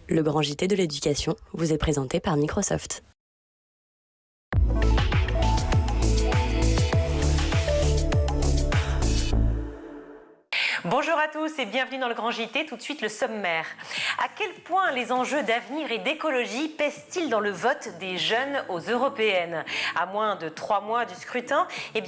Le grand JT de l'éducation vous est présenté par Microsoft. Bonjour à tous et bienvenue dans le Grand JT. Tout de suite le sommaire. À quel point les enjeux d'avenir et d'écologie pèsent-ils dans le vote des jeunes aux européennes? À moins de 3 mois du scrutin,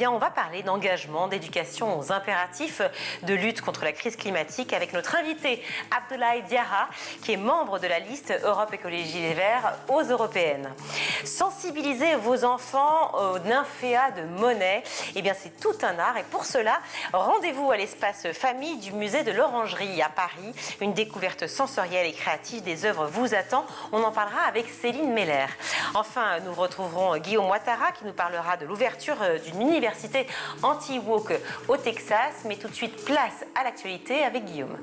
on va parler d'engagement, d'éducation aux impératifs de lutte contre la crise climatique avec notre invité Abdoulaye Diarra, qui est membre de la liste Europe Écologie Les Verts aux européennes. Sensibiliser vos enfants aux nymphéas de Monet, c'est tout un art et pour cela, rendez-vous à l'espace famille du musée de l'Orangerie à Paris. Une découverte sensorielle et créative des œuvres vous attend. On en parlera avec Céline Meller. Enfin, nous retrouverons Guillaume Ouattara qui nous parlera de l'ouverture d'une université anti-woke au Texas. Mais tout de suite, place à l'actualité avec Guillaume.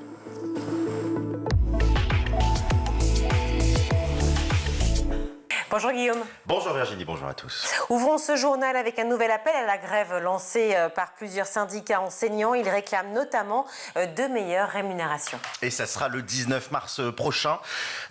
Bonjour Guillaume. Bonjour Virginie, bonjour à tous. Ouvrons ce journal avec un nouvel appel à la grève lancé par plusieurs syndicats enseignants. Ils réclament notamment de meilleures rémunérations. Et ça sera le 19 mars prochain,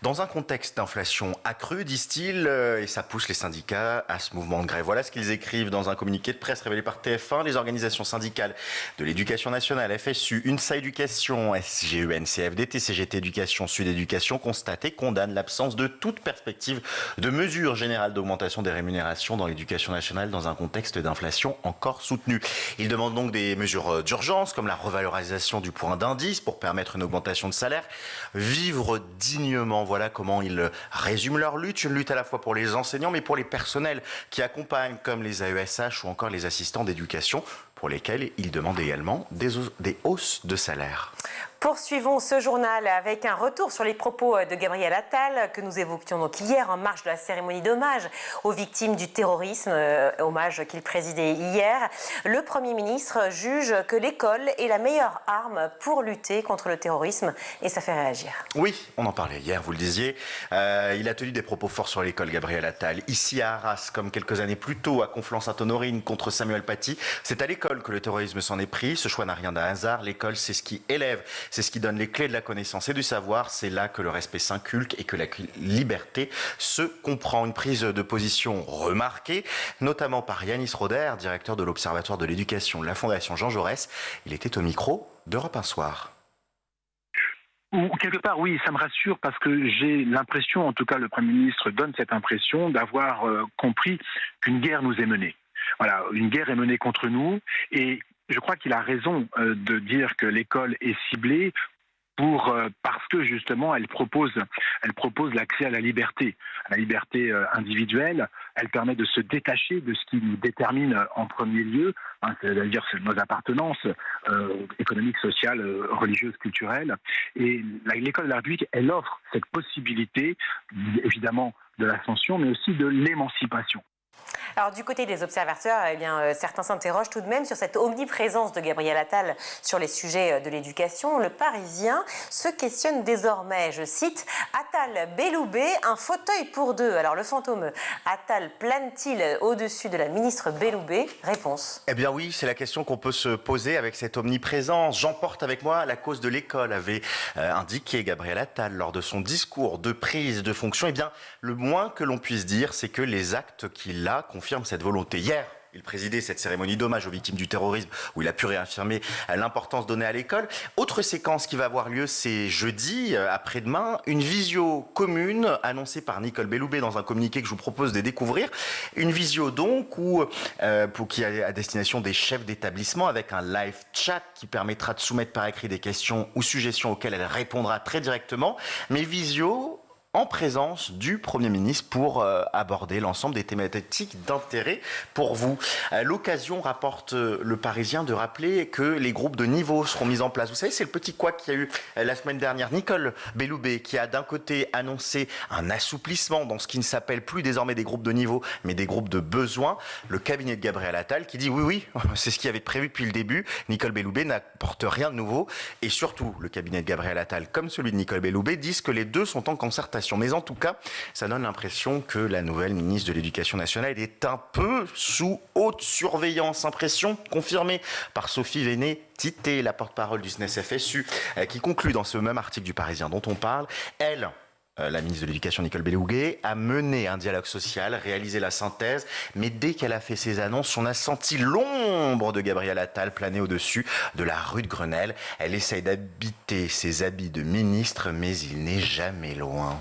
dans un contexte d'inflation accrue, disent-ils, et ça pousse les syndicats à ce mouvement de grève. Voilà ce qu'ils écrivent dans un communiqué de presse révélé par TF1. Les organisations syndicales de l'éducation nationale, FSU, UNSA Éducation, SGEN, CFDT, CGT Éducation, Sud Éducation, constatent et condamnent l'absence de toute perspective de mesure générale d'augmentation des rémunérations dans l'éducation nationale dans un contexte d'inflation encore soutenu. Ils demandent donc des mesures d'urgence comme la revalorisation du point d'indice pour permettre une augmentation de salaire, vivre dignement. Voilà comment ils résument leur lutte, une lutte à la fois pour les enseignants mais pour les personnels qui accompagnent comme les AESH ou encore les assistants d'éducation pour lesquels ils demandent également des hausses de salaire. Poursuivons ce journal avec un retour sur les propos de Gabriel Attal que nous évoquions donc hier en marge de la cérémonie d'hommage aux victimes du terrorisme, hommage qu'il présidait hier. Le Premier ministre juge que l'école est la meilleure arme pour lutter contre le terrorisme et ça fait réagir. Oui, on en parlait hier, vous le disiez. Il a tenu des propos forts sur l'école, Gabriel Attal. Ici à Arras, comme quelques années plus tôt à Conflans-Sainte-Honorine contre Samuel Paty, c'est à l'école que le terrorisme s'en est pris. Ce choix n'a rien d'un hasard. L'école, c'est ce qui élève. C'est ce qui donne les clés de la connaissance et du savoir. C'est là que le respect s'inculque et que la liberté se comprend. Une prise de position remarquée, notamment par Yanis Roder, directeur de l'Observatoire de l'éducation de la Fondation Jean Jaurès. Il était au micro d'Europe 1 Soir. Ou quelque part, oui, ça me rassure parce que j'ai l'impression, en tout cas le Premier ministre donne cette impression d'avoir compris qu'une guerre nous est menée. Voilà, une guerre est menée contre nous et je crois qu'il a raison de dire que l'école est ciblée parce que justement elle propose l'accès à la liberté individuelle. Elle permet de se détacher de ce qui nous détermine en premier lieu, c'est-à-dire nos appartenances économiques, sociales, religieuses, culturelles. Et l'école de la République, elle offre cette possibilité, évidemment, de l'ascension, mais aussi de l'émancipation. Alors du côté des observateurs, certains s'interrogent tout de même sur cette omniprésence de Gabriel Attal sur les sujets de l'éducation. Le Parisien se questionne désormais, je cite, « Attal, Belloubet, un fauteuil pour deux ». Alors le fantôme Attal plane-t-il au-dessus de la ministre Belloubet? Réponse. Eh bien oui, c'est la question qu'on peut se poser avec cette omniprésence. J'emporte avec moi la cause de l'école, avait indiqué Gabriel Attal lors de son discours de prise de fonction. Eh bien, le moins que l'on puisse dire, c'est que les actes qu'il a confirme cette volonté. Hier, il présidait cette cérémonie d'hommage aux victimes du terrorisme où il a pu réaffirmer l'importance donnée à l'école. Autre séquence qui va avoir lieu, c'est jeudi, après-demain, une visio commune annoncée par Nicole Belloubet dans un communiqué que je vous propose de découvrir. Une visio donc qui est à destination des chefs d'établissement avec un live chat qui permettra de soumettre par écrit des questions ou suggestions auxquelles elle répondra très directement. Mais visio en présence du Premier ministre pour aborder l'ensemble des thématiques d'intérêt pour vous. L'occasion, rapporte le Parisien, de rappeler que les groupes de niveau seront mis en place. Vous savez, c'est le petit couac qu'il y a eu la semaine dernière. Nicole Belloubet qui a d'un côté annoncé un assouplissement dans ce qui ne s'appelle plus désormais des groupes de niveau, mais des groupes de besoins. Le cabinet de Gabriel Attal qui dit oui, c'est ce qui avait prévu depuis le début. Nicole Belloubet n'apporte rien de nouveau. Et surtout, le cabinet de Gabriel Attal, comme celui de Nicole Belloubet, disent que les deux sont en concertation. Mais en tout cas, ça donne l'impression que la nouvelle ministre de l'Éducation nationale est un peu sous haute surveillance. Impression confirmée par Sophie Véné-Tité, la porte-parole du SNES FSU, qui conclut dans ce même article du Parisien dont on parle. Elle la ministre de l'Éducation Nicole Belloubet, a mené un dialogue social, réalisé la synthèse, mais dès qu'elle a fait ses annonces, on a senti l'ombre de Gabriel Attal planer au-dessus de la rue de Grenelle. Elle essaye d'habiter ses habits de ministre, mais il n'est jamais loin.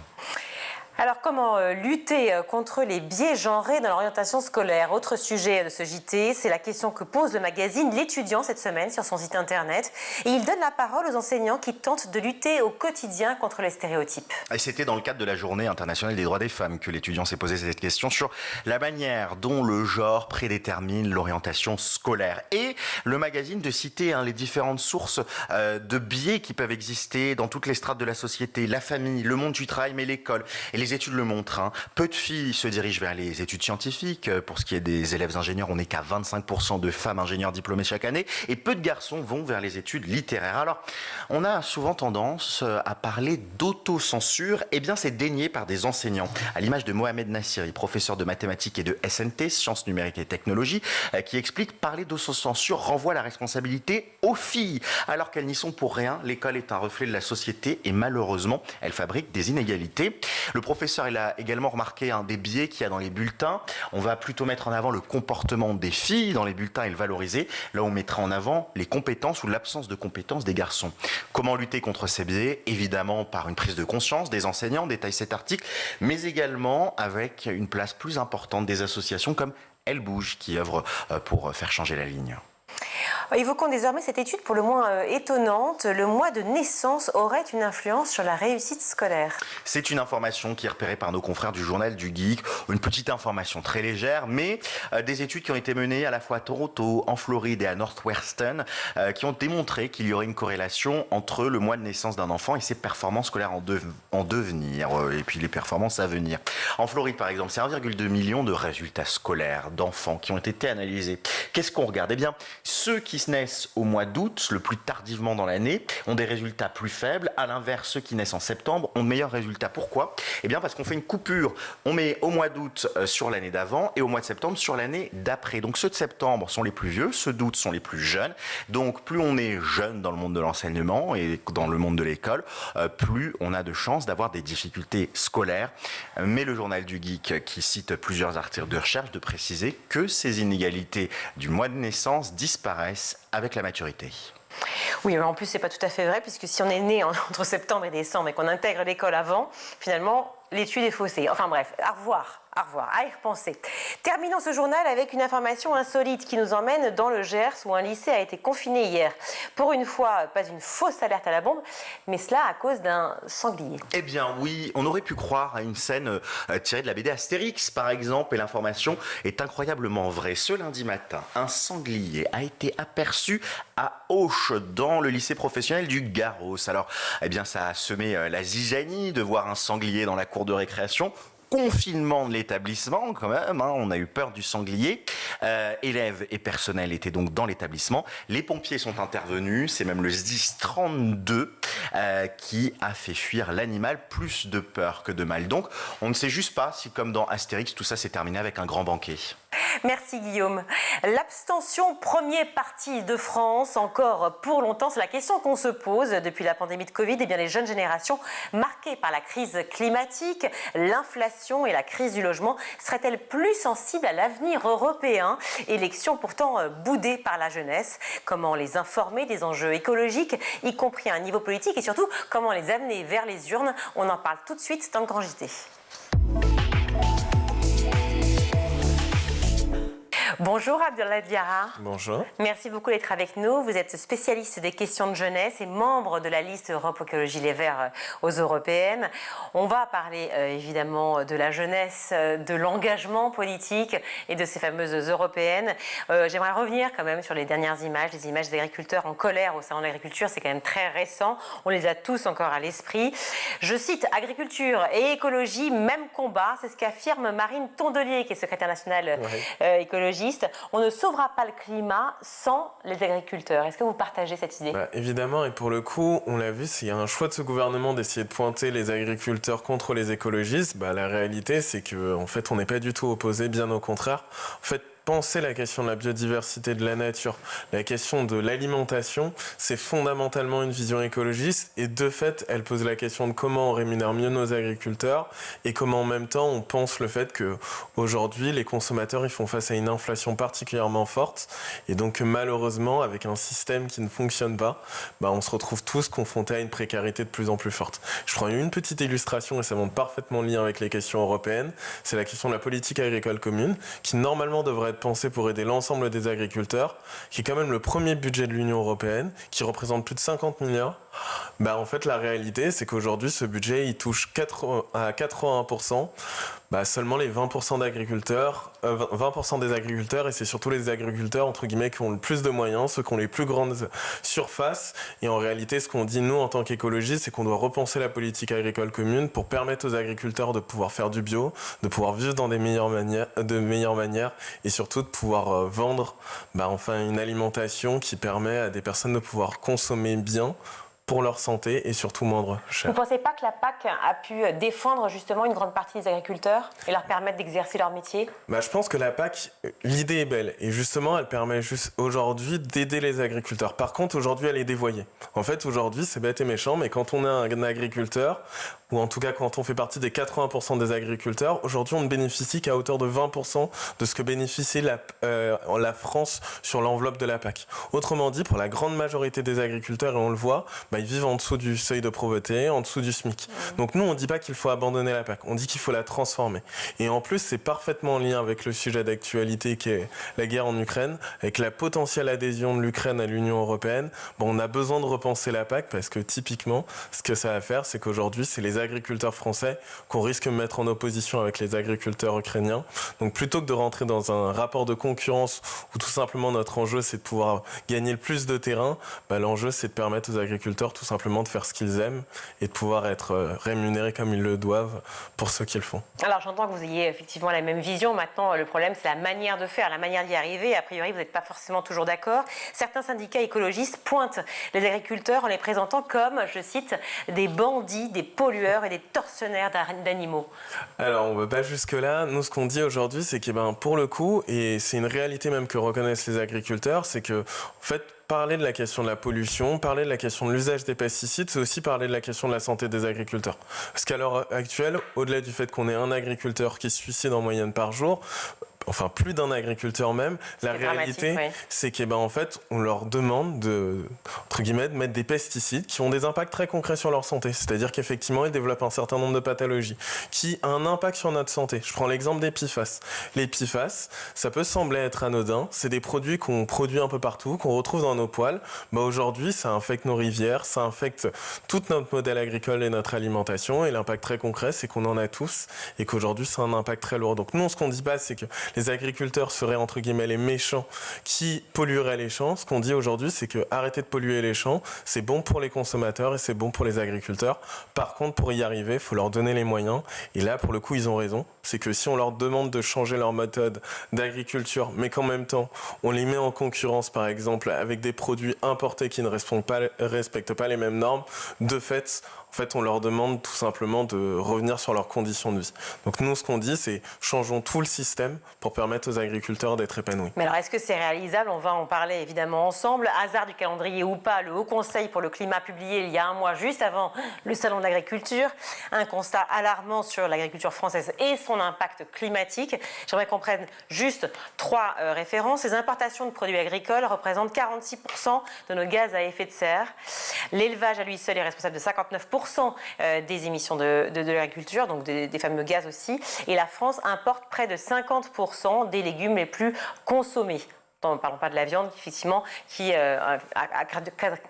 Alors, comment lutter contre les biais genrés dans l'orientation scolaire? Autre sujet de ce JT, c'est la question que pose le magazine L'Étudiant cette semaine sur son site internet. Et il donne la parole aux enseignants qui tentent de lutter au quotidien contre les stéréotypes. Et c'était dans le cadre de la Journée internationale des droits des femmes que l'Étudiant s'est posé cette question sur la manière dont le genre prédétermine l'orientation scolaire. Et le magazine de citer les différentes sources de biais qui peuvent exister dans toutes les strates de la société, la famille, le monde du travail, mais l'école. Et les études le montrent. Peu de filles se dirigent vers les études scientifiques. Pour ce qui est des élèves ingénieurs, on n'est qu'à 25% de femmes ingénieurs diplômées chaque année. Et peu de garçons vont vers les études littéraires. Alors, on a souvent tendance à parler d'autocensure. Eh bien, c'est dénié par des enseignants. À l'image de Mohamed Nassiri, professeur de mathématiques et de SNT, sciences numériques et technologies, qui explique parler d'autocensure renvoie la responsabilité aux filles. Alors qu'elles n'y sont pour rien, l'école est un reflet de la société et malheureusement, elle fabrique des inégalités. Le professeur, il a également remarqué un des biais qu'il y a dans les bulletins. On va plutôt mettre en avant le comportement des filles dans les bulletins et le valoriser. Là, on mettra en avant les compétences ou l'absence de compétences des garçons. Comment lutter contre ces biais? Évidemment, par une prise de conscience des enseignants, détaille cet article, mais également avec une place plus importante des associations comme Elle Bouge, qui œuvrent pour faire changer la ligne. Évoquons désormais cette étude pour le moins étonnante. Le mois de naissance aurait une influence sur la réussite scolaire. C'est une information qui est repérée par nos confrères du journal du Geek. Une petite information très légère, mais des études qui ont été menées à la fois à Toronto, en Floride et à Northwestern, qui ont démontré qu'il y aurait une corrélation entre le mois de naissance d'un enfant et ses performances scolaires en devenir, et puis les performances à venir. En Floride, par exemple, c'est 1,2 million de résultats scolaires d'enfants qui ont été analysés. Qu'est-ce qu'on regarde? Eh bien, ceux qui naissent au mois d'août, le plus tardivement dans l'année, ont des résultats plus faibles. À l'inverse, ceux qui naissent en septembre ont de meilleurs résultats. Pourquoi? Eh bien, parce qu'on fait une coupure. On met au mois d'août sur l'année d'avant et au mois de septembre sur l'année d'après. Donc, ceux de septembre sont les plus vieux, ceux d'août sont les plus jeunes. Donc, plus on est jeune dans le monde de l'enseignement et dans le monde de l'école, plus on a de chances d'avoir des difficultés scolaires. Mais le journal du Geek, qui cite plusieurs articles de recherche, de préciser que ces inégalités du mois de naissance disparaissent avec la maturité. Oui, mais en plus, c'est pas tout à fait vrai, puisque si on est né entre septembre et décembre et qu'on intègre l'école avant, finalement, l'étude est faussée. Enfin bref, au revoir, à y repenser. Terminons ce journal avec une information insolite qui nous emmène dans le Gers où un lycée a été confiné hier. Pour une fois, pas une fausse alerte à la bombe, mais cela à cause d'un sanglier. Eh bien oui, on aurait pu croire à une scène tirée de la BD Astérix par exemple, et l'information est incroyablement vraie. Ce lundi matin, un sanglier a été aperçu à Auch, dans le lycée professionnel du Garros. Alors, eh bien ça a semé la zizanie de voir un sanglier dans la cour de récréation. Confinement de l'établissement quand même, on a eu peur du sanglier. Élèves et personnel étaient donc dans l'établissement. Les pompiers sont intervenus, c'est même le SDIS 32 qui a fait fuir l'animal, plus de peur que de mal. Donc on ne sait juste pas si, comme dans Astérix, tout ça s'est terminé avec un grand banquet. Merci Guillaume. L'abstention, premier parti de France, encore pour longtemps, c'est la question qu'on se pose depuis la pandémie de Covid. Eh bien, les jeunes générations marquées par la crise climatique, l'inflation et la crise du logement seraient-elles plus sensibles à l'avenir européen? Élection pourtant boudée par la jeunesse. Comment les informer des enjeux écologiques, y compris à un niveau politique, et surtout comment les amener vers les urnes? On en parle tout de suite dans le Grand JT. Bonjour Abdallah Diarra. Bonjour. Merci beaucoup d'être avec nous. Vous êtes spécialiste des questions de jeunesse et membre de la liste Europe Écologie Les Verts aux européennes. On va parler évidemment de la jeunesse, de l'engagement politique et de ces fameuses européennes. J'aimerais revenir quand même sur les dernières images, les images des agriculteurs en colère au salon de l'agriculture. C'est quand même très récent. On les a tous encore à l'esprit. Je cite: agriculture et écologie, même combat. C'est ce qu'affirme Marine Tondelier, qui est secrétaire nationale écologiste. On ne sauvera pas le climat sans les agriculteurs. Est-ce que vous partagez cette idée? Évidemment, et pour le coup, on l'a vu, s'il y a un choix de ce gouvernement d'essayer de pointer les agriculteurs contre les écologistes, la réalité, c'est qu'en fait, on n'est pas du tout opposés, bien au contraire. En fait, penser la question de la biodiversité, de la nature, la question de l'alimentation, c'est fondamentalement une vision écologiste et de fait, elle pose la question de comment on rémunère mieux nos agriculteurs et comment en même temps on pense le fait qu'aujourd'hui les consommateurs ils font face à une inflation particulièrement forte et donc malheureusement avec un système qui ne fonctionne pas, on se retrouve tous confrontés à une précarité de plus en plus forte. Je prends une petite illustration et ça montre parfaitement le lien avec les questions européennes, c'est la question de la politique agricole commune qui normalement devrait être pensée pour aider l'ensemble des agriculteurs, qui est quand même le premier budget de l'Union européenne, qui représente plus de 50 milliards. En fait, la réalité, c'est qu'aujourd'hui, ce budget, il touche à 81%, seulement les 20% d'agriculteurs, 20% des agriculteurs, et c'est surtout les agriculteurs, entre guillemets, qui ont le plus de moyens, ceux qui ont les plus grandes surfaces. Et en réalité, ce qu'on dit, nous, en tant qu'écologistes, c'est qu'on doit repenser la politique agricole commune pour permettre aux agriculteurs de pouvoir faire du bio, de pouvoir vivre dans de meilleures manières, et surtout de pouvoir vendre, enfin, une alimentation qui permet à des personnes de pouvoir consommer bien, pour leur santé et surtout moindre cher. Vous ne pensez pas que la PAC a pu défendre justement une grande partie des agriculteurs et leur permettre d'exercer leur métier ? Je pense que la PAC, l'idée est belle et justement elle permet juste aujourd'hui d'aider les agriculteurs. Par contre aujourd'hui elle est dévoyée. En fait aujourd'hui c'est bête et méchant mais quand on est un agriculteur ou en tout cas quand on fait partie des 80% des agriculteurs, aujourd'hui on ne bénéficie qu'à hauteur de 20% de ce que bénéficie la France sur l'enveloppe de la PAC. Autrement dit, pour la grande majorité des agriculteurs, et on le voit, ils vivent en dessous du seuil de pauvreté, en dessous du SMIC. Donc nous, on ne dit pas qu'il faut abandonner la PAC, on dit qu'il faut la transformer. Et en plus, c'est parfaitement en lien avec le sujet d'actualité qui est la guerre en Ukraine, avec la potentielle adhésion de l'Ukraine à l'Union européenne. On a besoin de repenser la PAC parce que typiquement, ce que ça va faire, c'est qu'aujourd'hui, c'est les agriculteurs français qu'on risque de mettre en opposition avec les agriculteurs ukrainiens. Donc plutôt que de rentrer dans un rapport de concurrence où tout simplement notre enjeu, c'est de pouvoir gagner le plus de terrain, l'enjeu, c'est de permettre aux agriculteurs tout simplement de faire ce qu'ils aiment et de pouvoir être rémunérés comme ils le doivent pour ce qu'ils font. Alors j'entends que vous ayez effectivement la même vision. Maintenant, le problème, c'est la manière de faire, la manière d'y arriver. A priori, vous n'êtes pas forcément toujours d'accord. Certains syndicats écologistes pointent les agriculteurs en les présentant comme, je cite, des bandits, des pollueurs et des tortionnaires d'animaux. Alors, on ne va pas jusque-là. Nous, ce qu'on dit aujourd'hui, c'est que pour le coup, et c'est une réalité même que reconnaissent les agriculteurs, c'est que, en fait, parler de la question de la pollution, parler de la question de l'usage des pesticides, c'est aussi parler de la question de la santé des agriculteurs. Parce qu'à l'heure actuelle, au-delà du fait qu'on ait un agriculteur qui se suicide en moyenne par jour, enfin plus d'un agriculteur même, la réalité, c'est qu'en fait, on leur demande de mettre des pesticides qui ont des impacts très concrets sur leur santé. C'est-à-dire qu'effectivement, ils développent un certain nombre de pathologies qui ont un impact sur notre santé. Je prends l'exemple des PFAS. Les PFAS, ça peut sembler être anodin. C'est des produits qu'on produit un peu partout, qu'on retrouve dans nos poêles. Aujourd'hui, ça infecte nos rivières, ça infecte tout notre modèle agricole et notre alimentation. Et l'impact très concret, c'est qu'on en a tous et qu'aujourd'hui, c'est un impact très lourd. Donc nous, ce qu'on dit pas, c'est que les agriculteurs seraient entre guillemets les méchants qui pollueraient les champs. Ce qu'on dit aujourd'hui, c'est que arrêter de polluer les champs, c'est bon pour les consommateurs et c'est bon pour les agriculteurs. Par contre, pour y arriver, il faut leur donner les moyens. Et là, pour le coup, ils ont raison. C'est que si on leur demande de changer leur méthode d'agriculture, mais qu'en même temps, on les met en concurrence, par exemple, avec des produits importés qui ne respectent pas les mêmes normes, de fait, on leur demande tout simplement de revenir sur leurs conditions de vie. Donc nous, ce qu'on dit, c'est changeons tout le système pour permettre aux agriculteurs d'être épanouis. Mais alors, est-ce que c'est réalisable ? On va en parler évidemment ensemble. Hasard du calendrier ou pas, le Haut Conseil pour le climat publié il y a un mois, juste avant le Salon de l'agriculture, un constat alarmant sur l'agriculture française et son impact climatique. J'aimerais qu'on prenne juste 3 références. Les importations de produits agricoles représentent 46% de nos gaz à effet de serre. L'élevage à lui seul est responsable de 59% des émissions de l'agriculture, donc des fameux gaz aussi. Et la France importe près de 50% des légumes les plus consommés. Ne parlons pas de la viande, effectivement, qui a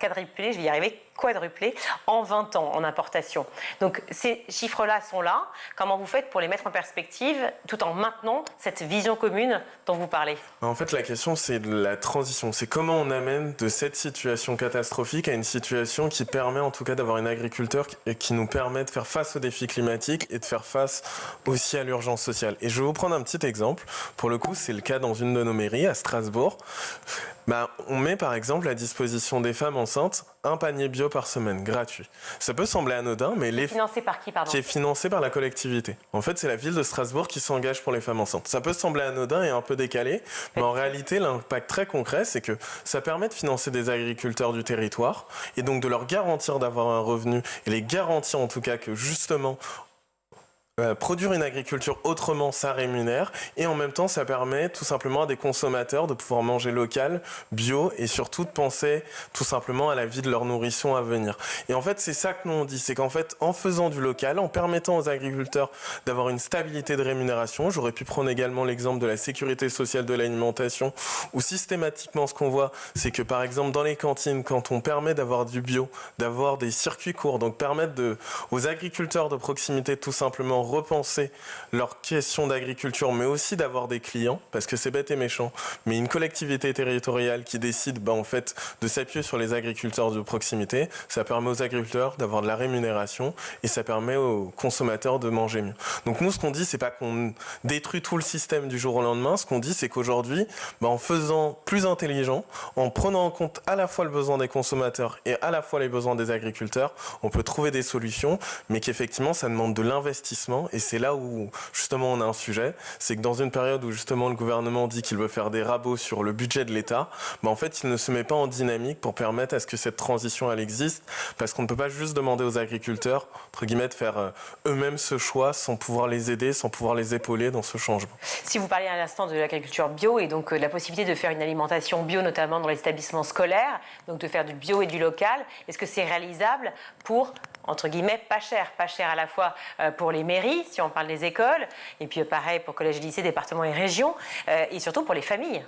quadruplé, je vais y arriver, quadruplé en 20 ans en importation. Donc ces chiffres-là sont là. Comment vous faites pour les mettre en perspective tout en maintenant cette vision commune dont vous parlez ? En fait, la question, c'est de la transition. C'est comment on amène de cette situation catastrophique à une situation qui permet en tout cas d'avoir une agriculture qui nous permet de faire face aux défis climatiques et de faire face aussi à l'urgence sociale. Et je vais vous prendre un petit exemple. Pour le coup, c'est le cas dans une de nos mairies, à Strasbourg. On met par exemple à disposition des femmes enceintes un panier bio bio par semaine, gratuit. Ça peut sembler anodin, mais financé par qui, pardon ? Qui est financé par la collectivité. En fait, c'est la ville de Strasbourg qui s'engage pour les femmes enceintes. Ça peut sembler anodin et un peu décalé, mais en réalité, l'impact très concret, c'est que ça permet de financer des agriculteurs du territoire et donc de leur garantir d'avoir un revenu et les garantir en tout cas que justement produire une agriculture autrement, ça rémunère et en même temps, ça permet tout simplement à des consommateurs de pouvoir manger local, bio et surtout de penser tout simplement à la vie de leur nourrisson à venir. Et en fait, c'est ça que nous on dit, c'est qu'en fait, en faisant du local, en permettant aux agriculteurs d'avoir une stabilité de rémunération, j'aurais pu prendre également l'exemple de la sécurité sociale de l'alimentation où systématiquement ce qu'on voit, c'est que par exemple dans les cantines, quand on permet d'avoir du bio, d'avoir des circuits courts, donc permettre aux agriculteurs de proximité tout simplement repenser leur question d'agriculture, mais aussi d'avoir des clients, parce que c'est bête et méchant, mais une collectivité territoriale qui décide en fait, de s'appuyer sur les agriculteurs de proximité, ça permet aux agriculteurs d'avoir de la rémunération et ça permet aux consommateurs de manger mieux. Donc nous, ce qu'on dit, c'est pas qu'on détruit tout le système du jour au lendemain, ce qu'on dit, c'est qu'aujourd'hui, en faisant plus intelligent, en prenant en compte à la fois le besoin des consommateurs et à la fois les besoins des agriculteurs, on peut trouver des solutions, mais qu'effectivement, ça demande de l'investissement. Et c'est là où justement on a un sujet, c'est que dans une période où justement le gouvernement dit qu'il veut faire des rabots sur le budget de l'État, en fait il ne se met pas en dynamique pour permettre à ce que cette transition elle existe, parce qu'on ne peut pas juste demander aux agriculteurs entre guillemets de faire eux-mêmes ce choix sans pouvoir les aider, sans pouvoir les épauler dans ce changement. Si vous parliez à l'instant de l'agriculture bio et donc de la possibilité de faire une alimentation bio notamment dans les établissements scolaires, donc de faire du bio et du local, est-ce que c'est réalisable pour entre guillemets, pas cher à la fois pour les mairies, si on parle des écoles, et puis pareil pour collèges, lycées, départements et régions, et surtout pour les familles.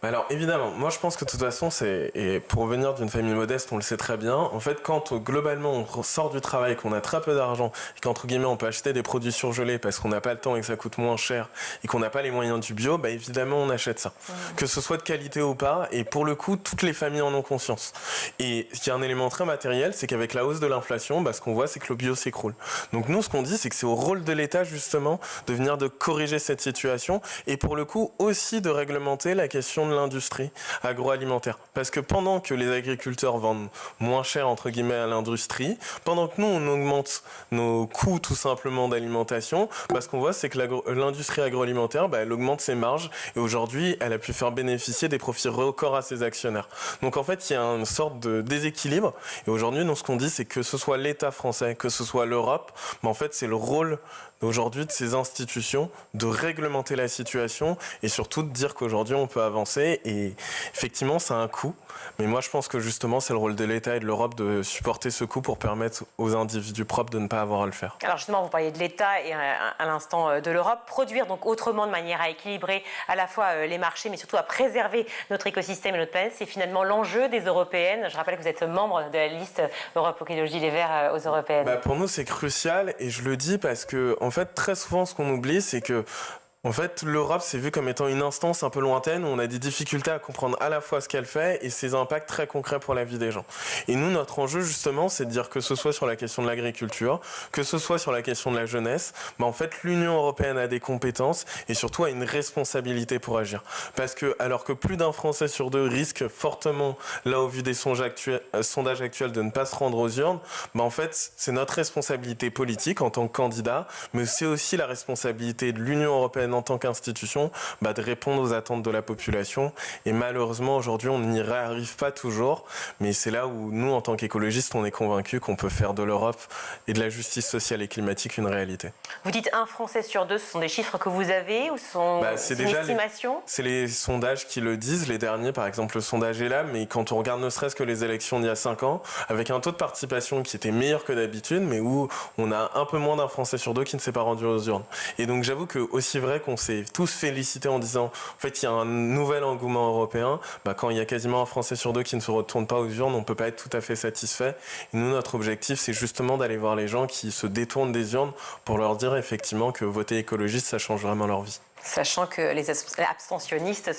Alors évidemment, moi je pense que de toute façon, et pour venir d'une famille modeste, on le sait très bien, en fait quand globalement on sort du travail, qu'on a très peu d'argent, et qu'entre guillemets on peut acheter des produits surgelés parce qu'on n'a pas le temps et que ça coûte moins cher, et qu'on n'a pas les moyens du bio, évidemment on achète ça. Que ce soit de qualité ou pas, et pour le coup, toutes les familles en ont conscience. Et il y a un élément très matériel, c'est qu'avec la hausse de l'inflation, ce qu'on voit c'est que le bio s'écroule. Donc nous ce qu'on dit, c'est que c'est au rôle de l'État justement de venir de corriger cette situation, et pour le coup aussi de réglementer la question de l'industrie agroalimentaire. Parce que pendant que les agriculteurs vendent moins cher, entre guillemets, à l'industrie, pendant que nous, on augmente nos coûts, tout simplement, d'alimentation, ce qu'on voit, c'est que l'industrie agroalimentaire, elle augmente ses marges et aujourd'hui, elle a pu faire bénéficier des profits records à ses actionnaires. Donc, en fait, il y a une sorte de déséquilibre. Et aujourd'hui, nous, ce qu'on dit, c'est que ce soit l'État français, que ce soit l'Europe, en fait, c'est le rôle aujourd'hui de ces institutions de réglementer la situation et surtout de dire qu'aujourd'hui on peut avancer et effectivement ça a un coût, mais moi je pense que justement c'est le rôle de l'État et de l'Europe de supporter ce coût pour permettre aux individus propres de ne pas avoir à le faire. Alors justement vous parliez de l'État et à l'instant de l'Europe, produire donc autrement de manière à équilibrer à la fois les marchés mais surtout à préserver notre écosystème et notre planète, c'est finalement l'enjeu des européennes. Je rappelle que vous êtes membre de la liste Europe Écologie Les Verts aux européennes. Pour nous c'est crucial et je le dis parce que en fait, très souvent, ce qu'on oublie, c'est que en fait, l'Europe, c'est vu comme étant une instance un peu lointaine où on a des difficultés à comprendre à la fois ce qu'elle fait et ses impacts très concrets pour la vie des gens. Et nous, notre enjeu, justement, c'est de dire que ce soit sur la question de l'agriculture, que ce soit sur la question de la jeunesse, en fait, l'Union européenne a des compétences et surtout a une responsabilité pour agir. Parce que, alors que plus d'un Français sur deux risque fortement, là, au vu des sondages actuels, de ne pas se rendre aux urnes, en fait, c'est notre responsabilité politique en tant que candidat, mais c'est aussi la responsabilité de l'Union européenne en tant qu'institution, de répondre aux attentes de la population. Et malheureusement, aujourd'hui, on n'y arrive pas toujours. Mais c'est là où nous, en tant qu'écologistes, on est convaincus qu'on peut faire de l'Europe et de la justice sociale et climatique une réalité. Vous dites un Français sur deux, ce sont des chiffres que vous avez ou ce sont une estimation ? C'est les sondages qui le disent. Les derniers, par exemple, le sondage est là. Mais quand on regarde ne serait-ce que les élections d'il y a 5 ans, avec un taux de participation qui était meilleur que d'habitude, mais où on a un peu moins d'un Français sur deux qui ne s'est pas rendu aux urnes. Et donc, j'avoue que aussi vrai qu'on s'est tous félicités en disant en fait il y a un nouvel engouement européen, quand il y a quasiment un Français sur deux qui ne se retourne pas aux urnes, on ne peut pas être tout à fait satisfait. Et nous, notre objectif, c'est justement d'aller voir les gens qui se détournent des urnes pour leur dire effectivement que voter écologiste, ça change vraiment leur vie. Sachant que les abstentionnistes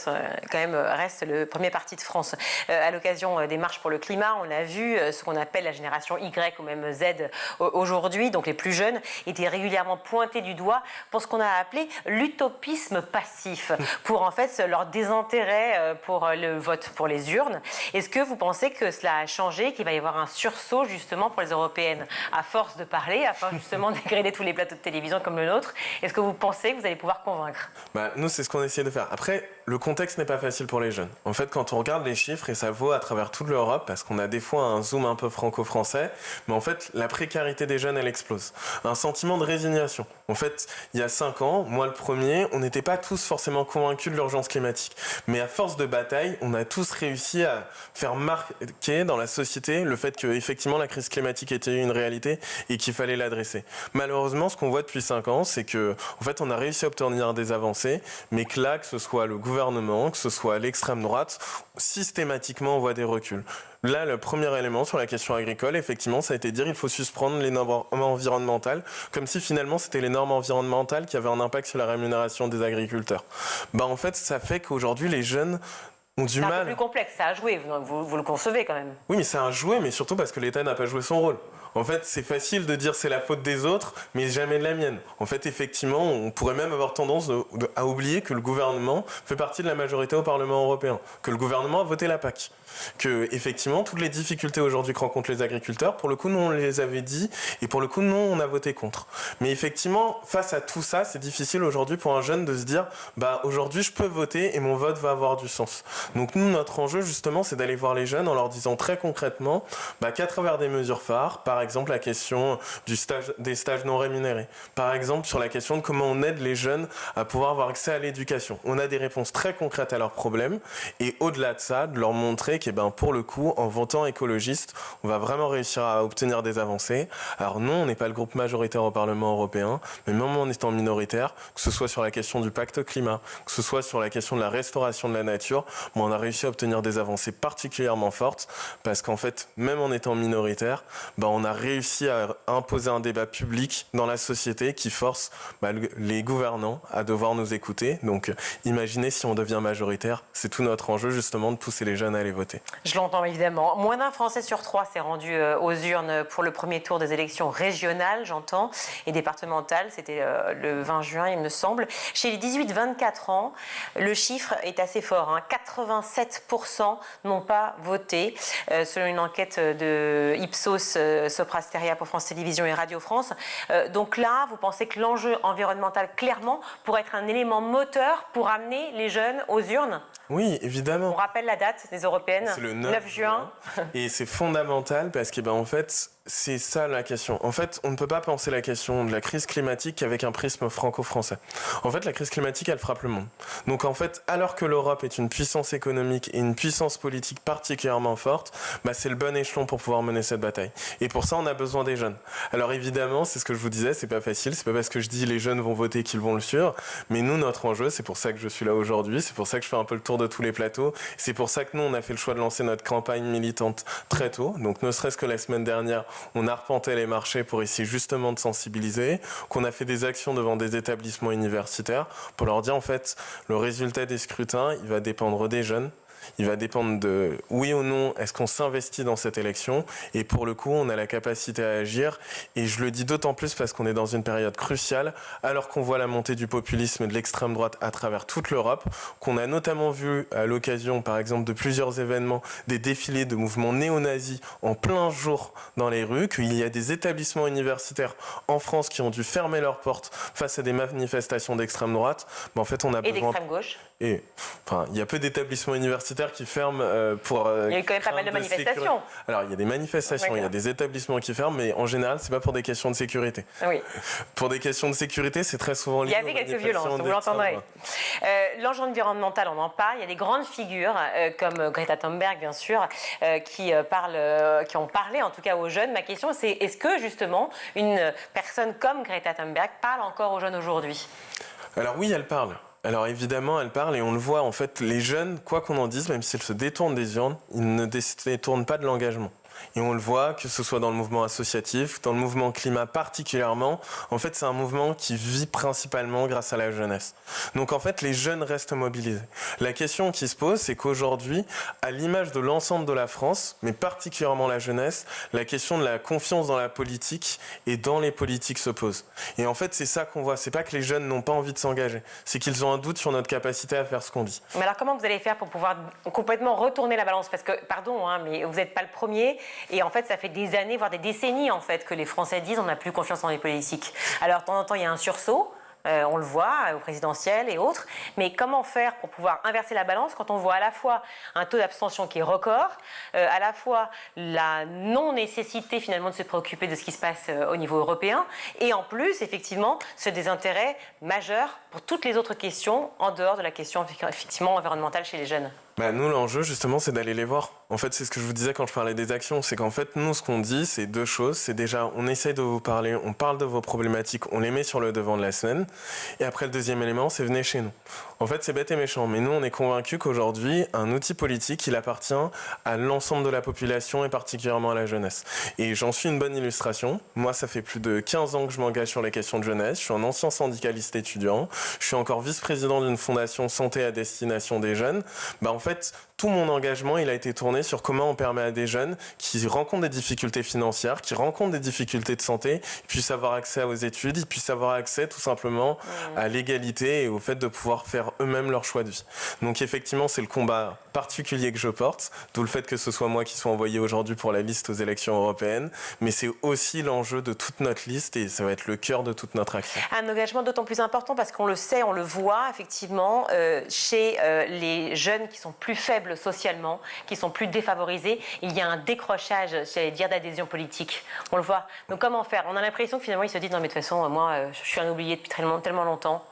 quand même restent le premier parti de France. À l'occasion des marches pour le climat, on a vu ce qu'on appelle la génération Y ou même Z aujourd'hui, donc les plus jeunes, étaient régulièrement pointés du doigt pour ce qu'on a appelé l'utopisme passif, pour en fait leur désintérêt pour le vote pour les urnes. Est-ce que vous pensez que cela a changé, qu'il va y avoir un sursaut justement pour les européennes, à force de parler, à force justement d'agréger tous les plateaux de télévision comme le nôtre? Est-ce que vous pensez que vous allez pouvoir convaincre? Nous, c'est ce qu'on essaie de faire. Après, le contexte n'est pas facile pour les jeunes. En fait, quand on regarde les chiffres, et ça vaut à travers toute l'Europe, parce qu'on a des fois un zoom un peu franco-français, mais en fait, la précarité des jeunes, elle explose. Un sentiment de résignation. En fait, il y a 5 ans, moi le premier, on n'était pas tous forcément convaincus de l'urgence climatique. Mais à force de bataille, on a tous réussi à faire marquer dans la société le fait qu'effectivement la crise climatique était une réalité et qu'il fallait l'adresser. Malheureusement, ce qu'on voit depuis 5 ans, c'est que, en fait, on a réussi à obtenir des avancées, mais que là, que ce soit le gouvernement, que ce soit l'extrême droite, systématiquement, on voit des reculs. Là, le premier élément sur la question agricole, effectivement, ça a été de dire qu'il faut suspendre les normes environnementales, comme si finalement c'était les normes environnementales qui avaient un impact sur la rémunération des agriculteurs. En fait, ça fait qu'aujourd'hui, les jeunes ont du mal. C'est un peu plus complexe, ça a joué, vous le concevez quand même. Oui, mais c'est un jouet, mais surtout parce que l'État n'a pas joué son rôle. En fait, c'est facile de dire c'est la faute des autres, mais jamais de la mienne. En fait, effectivement, on pourrait même avoir tendance à oublier que le gouvernement fait partie de la majorité au Parlement européen, que le gouvernement a voté la PAC, que effectivement toutes les difficultés aujourd'hui que rencontrent les agriculteurs, pour le coup, nous on les avait dit, et pour le coup, nous on a voté contre. Mais effectivement, face à tout ça, c'est difficile aujourd'hui pour un jeune de se dire, aujourd'hui je peux voter et mon vote va avoir du sens. Donc nous, notre enjeu justement, c'est d'aller voir les jeunes en leur disant très concrètement qu'à travers des mesures phares, par exemple la question des stages non rémunérés, par exemple sur la question de comment on aide les jeunes à pouvoir avoir accès à l'éducation. On a des réponses très concrètes à leurs problèmes, et au-delà de ça, de leur montrer que pour le coup, en votant écologiste, on va vraiment réussir à obtenir des avancées. Alors non, on n'est pas le groupe majoritaire au Parlement européen, mais même en étant minoritaire, que ce soit sur la question du pacte climat, que ce soit sur la question de la restauration de la nature, on a réussi à obtenir des avancées particulièrement fortes, parce qu'en fait, même en étant minoritaire, on a réussi à imposer un débat public dans la société qui force les gouvernants à devoir nous écouter. Donc imaginez si on devient majoritaire, c'est tout notre enjeu justement de pousser les jeunes à aller voter. Je l'entends évidemment. Moins d'un Français sur 3 s'est rendu aux urnes pour le premier tour des élections régionales, j'entends, et départementales. C'était le 20 juin, il me semble. Chez les 18-24 ans, le chiffre est assez fort. 87% n'ont pas voté, selon une enquête de Ipsos Soprasteria pour France Télévisions et Radio France. Donc là, vous pensez que l'enjeu environnemental, clairement, pourrait être un élément moteur pour amener les jeunes aux urnes? Oui, évidemment. On rappelle la date des européennes, c'est le 9 juin. Et c'est fondamental parce que, en fait, c'est ça la question. En fait, on ne peut pas penser la question de la crise climatique qu'avec un prisme franco-français. En fait, la crise climatique, elle frappe le monde. Donc, en fait, alors que l'Europe est une puissance économique et une puissance politique particulièrement forte, c'est le bon échelon pour pouvoir mener cette bataille. Et pour ça, on a besoin des jeunes. Alors, évidemment, c'est ce que je vous disais, c'est pas facile. C'est pas parce que je dis les jeunes vont voter qu'ils vont le suivre. Mais nous, notre enjeu, c'est pour ça que je suis là aujourd'hui. C'est pour ça que je fais un peu le tour de tous les plateaux. C'est pour ça que nous, on a fait le choix de lancer notre campagne militante très tôt. Donc, ne serait-ce que la semaine dernière, on arpentait les marchés pour essayer justement de sensibiliser, qu'on a fait des actions devant des établissements universitaires pour leur dire en fait le résultat des scrutins, il va dépendre des jeunes. Il va dépendre de oui ou non, est-ce qu'on s'investit dans cette élection? Et pour le coup, on a la capacité à agir. Et je le dis d'autant plus parce qu'on est dans une période cruciale, alors qu'on voit la montée du populisme et de l'extrême droite à travers toute l'Europe, qu'on a notamment vu à l'occasion, par exemple, de plusieurs événements, des défilés de mouvements néo-nazis en plein jour dans les rues, qu'il y a des établissements universitaires en France qui ont dû fermer leurs portes face à des manifestations d'extrême droite. En fait, on a besoin... Et d'extrême gauche. Et il y a peu d'établissements universitaires qui ferment pour. Il y a eu quand même pas mal de manifestations. Alors il y a des manifestations, il y a des établissements qui ferment, mais en général c'est pas pour des questions de sécurité. Oui. Pour des questions de sécurité, c'est très souvent lié. Il y avait quelques violences, vous l'entendrez. L'enjeu environnemental, on en parle. Il y a des grandes figures comme Greta Thunberg, bien sûr, qui ont parlé en tout cas aux jeunes. Ma question, c'est est-ce que justement une personne comme Greta Thunberg parle encore aux jeunes aujourd'hui? Alors oui, elle parle. Alors évidemment, elle parle et on le voit, en fait, les jeunes, quoi qu'on en dise, même s'ils se détournent des urnes, ils ne se détournent pas de l'engagement. Et on le voit, que ce soit dans le mouvement associatif, dans le mouvement climat particulièrement, en fait, c'est un mouvement qui vit principalement grâce à la jeunesse. Donc en fait, les jeunes restent mobilisés. La question qui se pose, c'est qu'aujourd'hui, à l'image de l'ensemble de la France, mais particulièrement la jeunesse, la question de la confiance dans la politique et dans les politiques se pose. Et en fait, c'est ça qu'on voit. C'est pas que les jeunes n'ont pas envie de s'engager, c'est qu'ils ont un doute sur notre capacité à faire ce qu'on dit. Mais alors comment vous allez faire pour pouvoir complètement retourner la balance? Parce que, pardon, mais vous n'êtes pas le premier. Et en fait, ça fait des années, voire des décennies, en fait, que les Français disent on n'a plus confiance en les politiques. Alors, de temps en temps, il y a un sursaut. On le voit au présidentiel et autres. Mais comment faire pour pouvoir inverser la balance quand on voit à la fois un taux d'abstention qui est record, à la fois la non-nécessité finalement de se préoccuper de ce qui se passe au niveau européen, et en plus, effectivement, ce désintérêt majeur pour toutes les autres questions en dehors de la question effectivement environnementale chez les jeunes? Nous, l'enjeu, justement, c'est d'aller les voir. En fait, c'est ce que je vous disais quand je parlais des actions. C'est qu'en fait, nous, ce qu'on dit, c'est deux choses. C'est déjà, on essaye de vous parler, on parle de vos problématiques, on les met sur le devant de la scène. Et après, le deuxième élément, c'est venez chez nous. En fait, c'est bête et méchant. Mais nous, on est convaincus qu'aujourd'hui, un outil politique, il appartient à l'ensemble de la population et particulièrement à la jeunesse. Et j'en suis une bonne illustration. Moi, ça fait plus de 15 ans que je m'engage sur les questions de jeunesse. Je suis un ancien syndicaliste étudiant. Je suis encore vice-président d'une fondation santé à destination des jeunes. En fait, tout mon engagement, il a été tourné sur comment on permet à des jeunes qui rencontrent des difficultés financières, qui rencontrent des difficultés de santé, ils puissent avoir accès aux études, ils puissent avoir accès tout simplement à l'égalité et au fait de pouvoir faire eux-mêmes leur choix de vie. Donc effectivement, c'est le combat particulier que je porte, d'où le fait que ce soit moi qui soit envoyé aujourd'hui pour la liste aux élections européennes, mais c'est aussi l'enjeu de toute notre liste et ça va être le cœur de toute notre action. Un engagement d'autant plus important parce qu'on le sait, on le voit effectivement chez les jeunes qui sont plus faibles socialement, qui sont plus défavorisés, il y a un décrochage, j'allais dire, d'adhésion politique. On le voit. Donc comment faire? On a l'impression que finalement ils se disent non mais de toute façon moi je suis un oublié depuis tellement longtemps.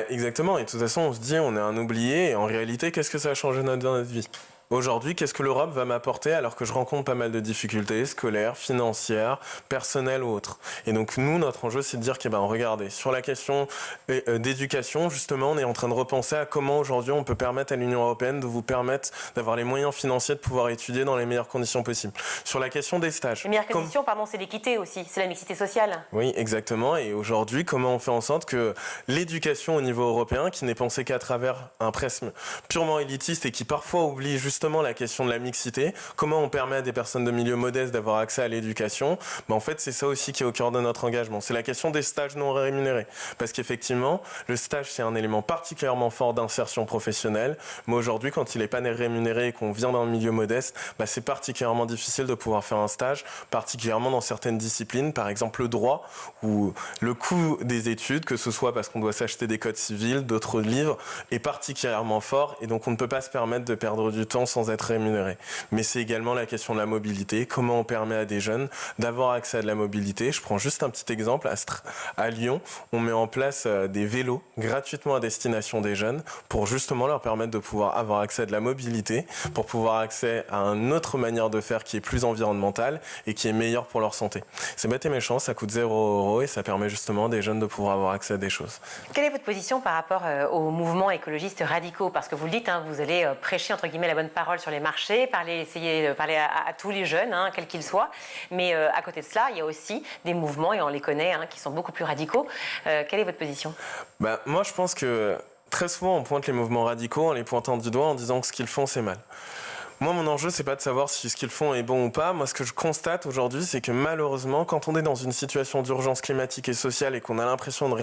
Exactement, et de toute façon on se dit on est un oublié et en réalité qu'est-ce que ça a changé dans notre vie? Aujourd'hui, qu'est-ce que l'Europe va m'apporter alors que je rencontre pas mal de difficultés scolaires, financières, personnelles ou autres? Et donc nous, notre enjeu, c'est de dire regardez, sur la question d'éducation, justement, on est en train de repenser à comment aujourd'hui on peut permettre à l'Union européenne de vous permettre d'avoir les moyens financiers de pouvoir étudier dans les meilleures conditions possibles. Sur la question des stages. Les meilleures conditions, c'est l'équité aussi, c'est la mixité sociale. Oui, exactement. Et aujourd'hui, comment on fait en sorte que l'éducation au niveau européen, qui n'est pensée qu'à travers un prisme purement élitiste et qui parfois oublie justement la question de la mixité, comment on permet à des personnes de milieux modestes d'avoir accès à l'éducation, en fait c'est ça aussi qui est au cœur de notre engagement. C'est la question des stages non rémunérés. Parce qu'effectivement, le stage c'est un élément particulièrement fort d'insertion professionnelle, mais aujourd'hui quand il n'est pas rémunéré et qu'on vient d'un milieu modeste, c'est particulièrement difficile de pouvoir faire un stage, particulièrement dans certaines disciplines, par exemple le droit, où le coût des études, que ce soit parce qu'on doit s'acheter des codes civils, d'autres livres, est particulièrement fort et donc on ne peut pas se permettre de perdre du temps sans être rémunéré. Mais c'est également la question de la mobilité. Comment on permet à des jeunes d'avoir accès à de la mobilité? Je prends juste un petit exemple. À Lyon, on met en place des vélos gratuitement à destination des jeunes pour justement leur permettre de pouvoir avoir accès à de la mobilité, pour pouvoir accès à une autre manière de faire qui est plus environnementale et qui est meilleure pour leur santé. C'est bête et méchant, ça coûte 0 € et ça permet justement à des jeunes de pouvoir avoir accès à des choses. Quelle est votre position par rapport aux mouvements écologistes radicaux? Parce que vous le dites, vous allez prêcher entre guillemets la bonne parole sur les marchés, essayer de parler à tous les jeunes, quels qu'ils soient. Mais à côté de cela, il y a aussi des mouvements, et on les connaît, qui sont beaucoup plus radicaux. Quelle est votre position? Moi, je pense que très souvent, on pointe les mouvements radicaux en les pointant du doigt en disant que ce qu'ils font, c'est mal. Moi, mon enjeu, c'est pas de savoir si ce qu'ils font est bon ou pas. Moi, ce que je constate aujourd'hui, c'est que malheureusement, quand on est dans une situation d'urgence climatique et sociale et qu'on a l'impression de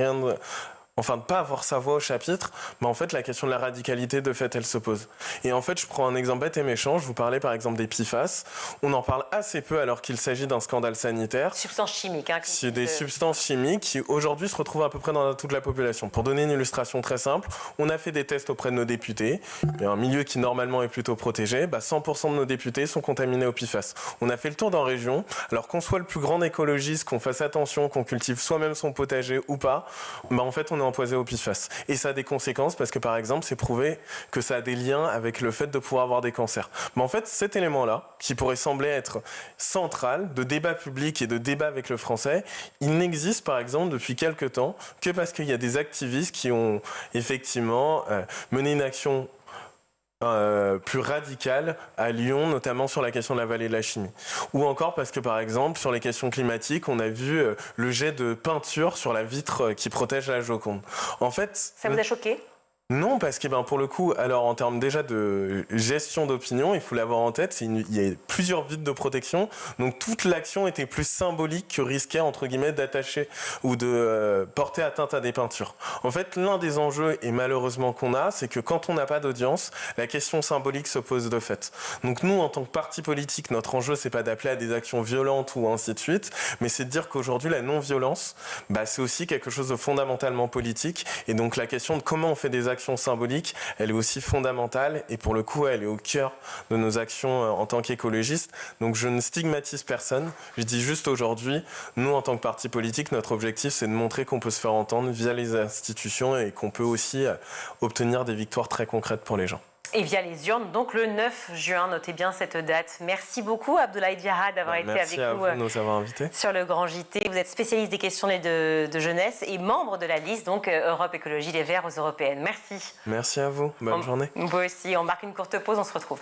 ne pas avoir sa voix au chapitre, en fait, la question de la radicalité, de fait, elle se pose. Et en fait, je prends un exemple bête et méchant. Je vous parlais, par exemple, des PFAS. On en parle assez peu alors qu'il s'agit d'un scandale sanitaire. Substances chimiques. C'est des substances chimiques qui, aujourd'hui, se retrouvent à peu près dans toute la population. Pour donner une illustration très simple, on a fait des tests auprès de nos députés. Il y a un milieu qui, normalement, est plutôt protégé. 100% de nos députés sont contaminés au PFAS. On a fait le tour dans la région. Alors qu'on soit le plus grand écologiste, qu'on fasse attention, qu'on cultive soi-même son potager ou pas, en fait, on est empoisonné au PFAS. Et ça a des conséquences parce que, par exemple, c'est prouvé que ça a des liens avec le fait de pouvoir avoir des cancers. Mais en fait, cet élément-là, qui pourrait sembler être central de débat public et de débat avec le français, il n'existe, par exemple, depuis quelques temps que parce qu'il y a des activistes qui ont effectivement mené une action plus radicales à Lyon, notamment sur la question de la vallée de la chimie. Ou encore parce que, par exemple, sur les questions climatiques, on a vu le jet de peinture sur la vitre qui protège la Joconde. En fait, ça vous a choqué ? Non, parce que pour le coup, alors en termes déjà de gestion d'opinion, il faut l'avoir en tête, il y a plusieurs vitres de protection, donc toute l'action était plus symbolique que risquait entre guillemets d'attacher ou de porter atteinte à des peintures. En fait, l'un des enjeux, et malheureusement qu'on a, c'est que quand on n'a pas d'audience, la question symbolique se pose de fait. Donc nous, en tant que parti politique, notre enjeu, c'est pas d'appeler à des actions violentes ou ainsi de suite, mais c'est de dire qu'aujourd'hui, la non-violence, c'est aussi quelque chose de fondamentalement politique, et donc la question de comment on fait des actions symbolique, elle est aussi fondamentale et pour le coup, elle est au cœur de nos actions en tant qu'écologistes. Donc je ne stigmatise personne, je dis juste aujourd'hui, nous en tant que parti politique, notre objectif c'est de montrer qu'on peut se faire entendre via les institutions et qu'on peut aussi obtenir des victoires très concrètes pour les gens. Et via les urnes, donc le 9 juin, notez bien cette date. Merci beaucoup Abdoulaye Diarra d'avoir été avec nous de nous avoir invités sur le Grand JT. Vous êtes spécialiste des questions de jeunesse et membre de la liste donc Europe Écologie Les Verts aux Européennes. Merci. Merci à vous, bonne journée. Vous aussi, on marque une courte pause, on se retrouve.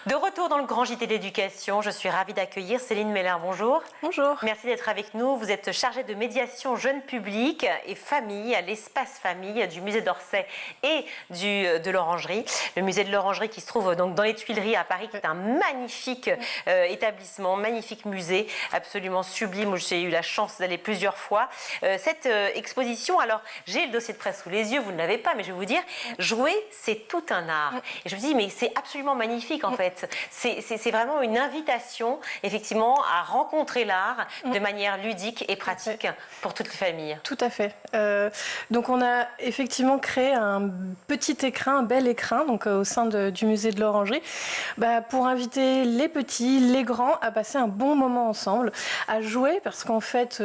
De retour dans le Grand JT d'éducation, je suis ravie d'accueillir Céline Meller. Bonjour. Bonjour. Merci d'être avec nous. Vous êtes chargée de médiation jeune public et famille à l'espace famille du musée d'Orsay et de l'Orangerie. Le musée de l'Orangerie qui se trouve donc dans les Tuileries à Paris, qui est un magnifique établissement, magnifique musée, absolument sublime où j'ai eu la chance d'aller plusieurs fois. Cette exposition, alors j'ai le dossier de presse sous les yeux, vous ne l'avez pas, mais je vais vous dire, jouer, c'est tout un art. Et je me dis, mais c'est absolument magnifique en fait. C'est vraiment une invitation, effectivement, à rencontrer l'art de manière ludique et pratique pour toutes les familles. Tout à fait. Donc, on a effectivement créé un petit écrin, un bel écrin, donc au sein du musée de l'Orangerie, pour inviter les petits, les grands à passer un bon moment ensemble, à jouer, parce qu'en fait,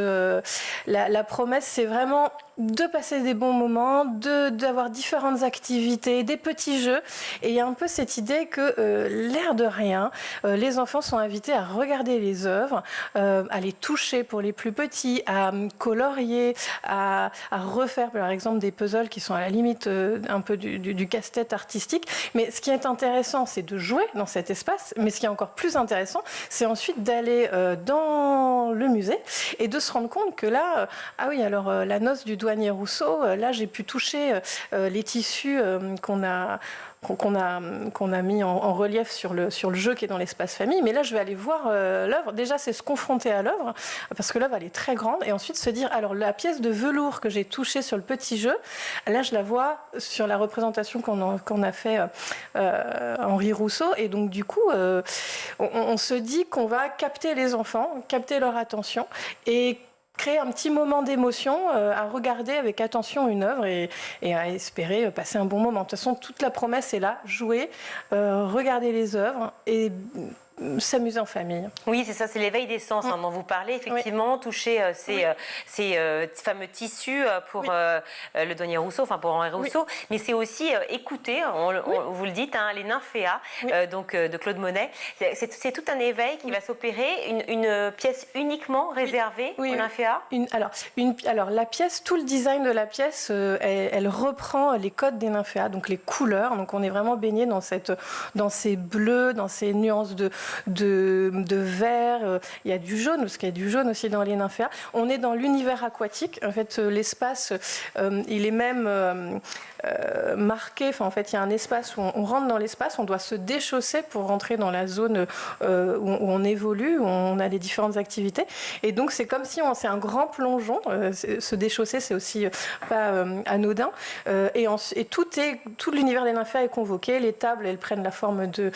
la promesse, c'est vraiment de passer des bons moments, d'avoir différentes activités, des petits jeux. Et il y a un peu cette idée que, l'air de rien, les enfants sont invités à regarder les œuvres, à les toucher pour les plus petits, à colorier, à refaire par exemple des puzzles qui sont à la limite un peu du casse-tête artistique. Mais ce qui est intéressant, c'est de jouer dans cet espace. Mais ce qui est encore plus intéressant, c'est ensuite d'aller dans le musée et de se rendre compte que là, la noce du douanier Rousseau, là j'ai pu toucher les tissus qu'on a mis en relief sur le jeu qui est dans l'espace famille. Mais là, je vais aller voir l'œuvre. Déjà, c'est se confronter à l'œuvre, parce que l'œuvre, elle est très grande. Et ensuite, se dire, alors, la pièce de velours que j'ai touchée sur le petit jeu, là, je la vois sur la représentation qu'on a fait Henri Rousseau. Et donc, du coup, on se dit qu'on va capter les enfants, capter leur attention et créer un petit moment d'émotion, à regarder avec attention une œuvre et à espérer passer un bon moment. De toute façon, toute la promesse est là, jouer, regarder les œuvres et s'amuser en famille. Oui, c'est ça, c'est l'éveil des sens dont vous parlez, effectivement, toucher ces fameux tissus pour le douanier Rousseau, enfin pour Henri Rousseau, mais c'est aussi écouter, vous le dites, les nymphéas donc de Claude Monet. C'est tout un éveil qui va s'opérer, une pièce uniquement réservée aux nymphéas. Alors la pièce, tout le design de la pièce, elle reprend les codes des nymphéas, donc les couleurs. Donc on est vraiment baigné dans ces bleus, dans ces nuances de vert, il y a du jaune, parce qu'il y a du jaune aussi dans les nymphéas. On est dans l'univers aquatique. En fait, l'espace, il est même marqué. Enfin, en fait, il y a un espace où on rentre dans l'espace, on doit se déchausser pour rentrer dans la zone où on évolue, où on a les différentes activités. Et donc, c'est comme si c'est un grand plongeon. Se déchausser, c'est aussi pas anodin. Et tout l'univers des nymphéas est convoqué. Les tables, elles prennent la forme de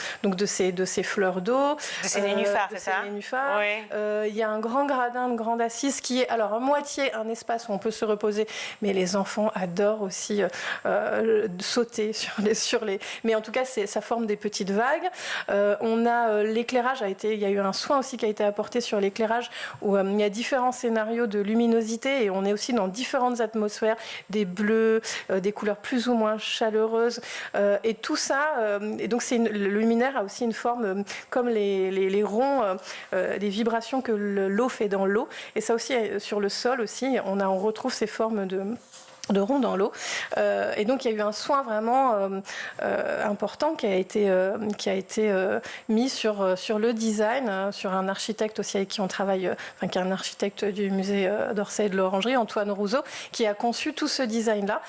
ces fleurs d'eau. l'eau. C'est nénuphar, c'est ça? Nénuphar. Oui. Il y a un grand gradin, une grande assise qui est alors à moitié un espace où on peut se reposer, mais les enfants adorent aussi sauter sur les... Mais en tout cas, ça forme des petites vagues. On a l'éclairage il y a eu un soin aussi qui a été apporté sur l'éclairage où il y a différents scénarios de luminosité et on est aussi dans différentes atmosphères, des bleus, des couleurs plus ou moins chaleureuses et tout ça. Et donc le luminaire a aussi une forme comme les ronds, des vibrations que l'eau fait dans l'eau. Et ça aussi sur le sol aussi, on retrouve ces formes de ronds dans l'eau. Et donc, il y a eu un soin vraiment important qui a été mis sur le design, sur un architecte aussi avec qui on travaille, qui est un architecte du musée d'Orsay et de l'Orangerie, Antoine Rousseau, qui a conçu tout ce design-là.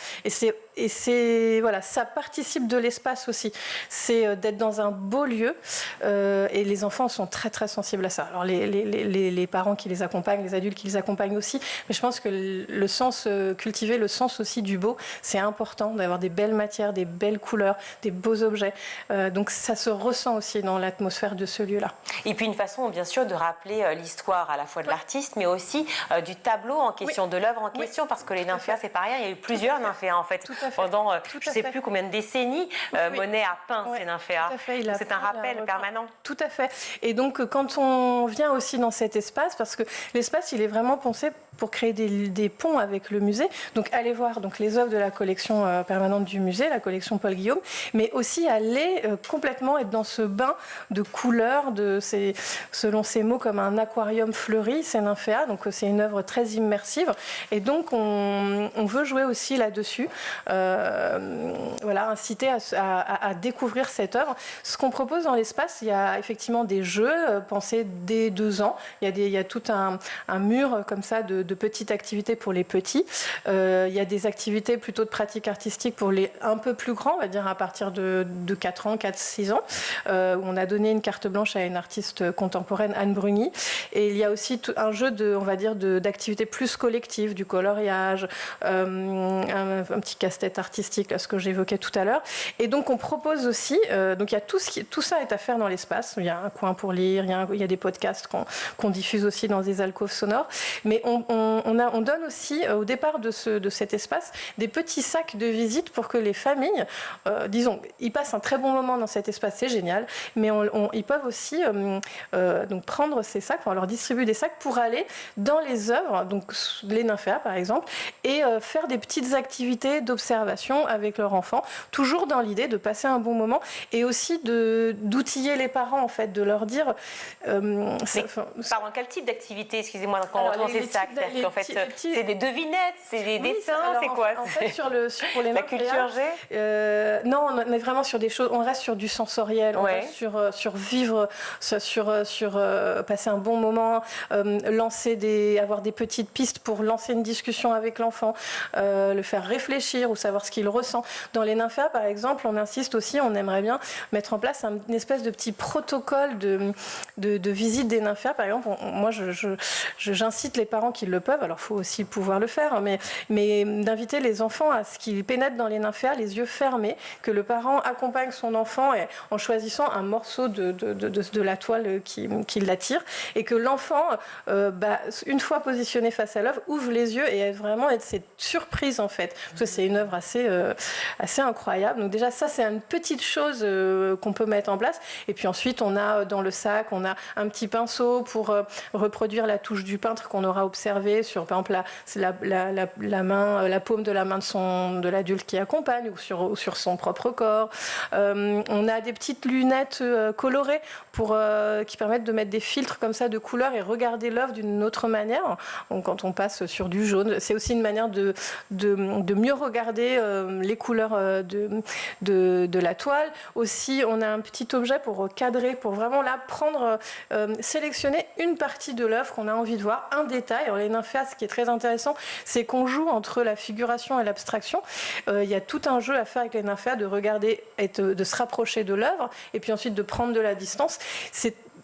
Et voilà, ça participe de l'espace aussi. C'est d'être dans un beau lieu et les enfants sont très très sensibles à ça. Alors les parents qui les accompagnent, les adultes qui les accompagnent aussi, mais je pense que le sens cultiver le sens aussi du beau, c'est important d'avoir des belles matières, des belles couleurs, des beaux objets. Donc ça se ressent aussi dans l'atmosphère de ce lieu-là. Et puis une façon bien sûr de rappeler l'histoire à la fois de l'artiste, mais aussi du tableau en question, de l'œuvre en question, parce que les nymphéas c'est pas rien, il y a eu plusieurs nymphéas en fait. Pendant je ne sais plus combien de décennies, Monet a peint ces nymphéas. C'est un rappel permanent. Tout à fait. Et donc, quand on vient aussi dans cet espace, parce que l'espace, il est vraiment pensé pour créer des ponts avec le musée. Donc, allez voir les œuvres de la collection permanente du musée, la collection Paul Guillaume, mais aussi aller complètement être dans ce bain de couleurs, selon ses mots, comme un aquarium fleuri, ces nymphéas. Donc, c'est une œuvre très immersive. Et donc, on veut jouer aussi là-dessus. Inciter à découvrir cette œuvre. Ce qu'on propose dans l'espace, il y a effectivement des jeux pensés dès 2 ans. Il y a tout un mur comme ça de petites activités pour les petits. Il y a des activités plutôt de pratique artistique pour les un peu plus grands, on va dire à partir de 4 ans, 4-6 ans, où on a donné une carte blanche à une artiste contemporaine, Anne Bruni. Et il y a aussi un jeu d'activités plus collectives, du coloriage, un petit casse-tête artistique, là, ce que j'évoquais tout à l'heure. Et donc, on propose aussi, donc il y a tout ça est à faire dans l'espace. Il y a un coin pour lire, il y a des podcasts qu'on diffuse aussi dans des alcôves sonores. Mais on donne aussi, au départ de cet espace, des petits sacs de visite pour que les familles, ils passent un très bon moment dans cet espace, c'est génial, mais ils peuvent aussi donc prendre ces sacs, on leur distribue des sacs pour aller dans les œuvres, donc les nymphéas par exemple, et faire des petites activités d'observation avec leurs enfants, toujours dans l'idée de passer un bon moment et aussi d'outiller les parents, en fait, de leur dire... Pardon, quel type d'activité, excusez-moi, quand on retrouve ces sacs? En fait, c'est des devinettes, c'est des dessins, c'est quoi? En fait, pour les la culture G non, on est vraiment sur des choses, on reste sur du sensoriel, on reste sur vivre, sur passer un bon moment, avoir des petites pistes pour lancer une discussion avec l'enfant, le faire réfléchir ou savoir ce qu'il ressent. Dans les nymphéas, par exemple, on insiste aussi, on aimerait bien mettre en place une espèce de petit protocole de visite des nymphéas. Par exemple, moi, j'incite les parents qui le peuvent, alors il faut aussi pouvoir le faire, mais d'inviter les enfants à ce qu'ils pénètrent dans les nymphéas les yeux fermés, que le parent accompagne son enfant en choisissant un morceau de la toile qui l'attire, et que l'enfant, une fois positionné face à l'œuvre, ouvre les yeux et vraiment être cette surprise, en fait. Parce que c'est une œuvre assez incroyable. Donc déjà, ça, c'est une petite chose qu'on peut mettre en place. Et puis ensuite, on a dans le sac, on a un petit pinceau pour reproduire la touche du peintre qu'on aura observé sur, par exemple, la paume de la main de l'adulte qui accompagne ou sur son propre corps. On a des petites lunettes colorées qui permettent de mettre des filtres comme ça de couleurs et regarder l'œuvre d'une autre manière. Donc, quand on passe sur du jaune, c'est aussi une manière de mieux regarder les couleurs de la toile. Aussi, on a un petit objet pour cadrer, pour vraiment là sélectionner une partie de l'œuvre qu'on a envie de voir, un détail. Alors, les nymphéas, ce qui est très intéressant, c'est qu'on joue entre la figuration et l'abstraction. Il y a tout un jeu à faire avec les nymphéas, de regarder et de se rapprocher de l'œuvre, et puis ensuite de prendre de la distance.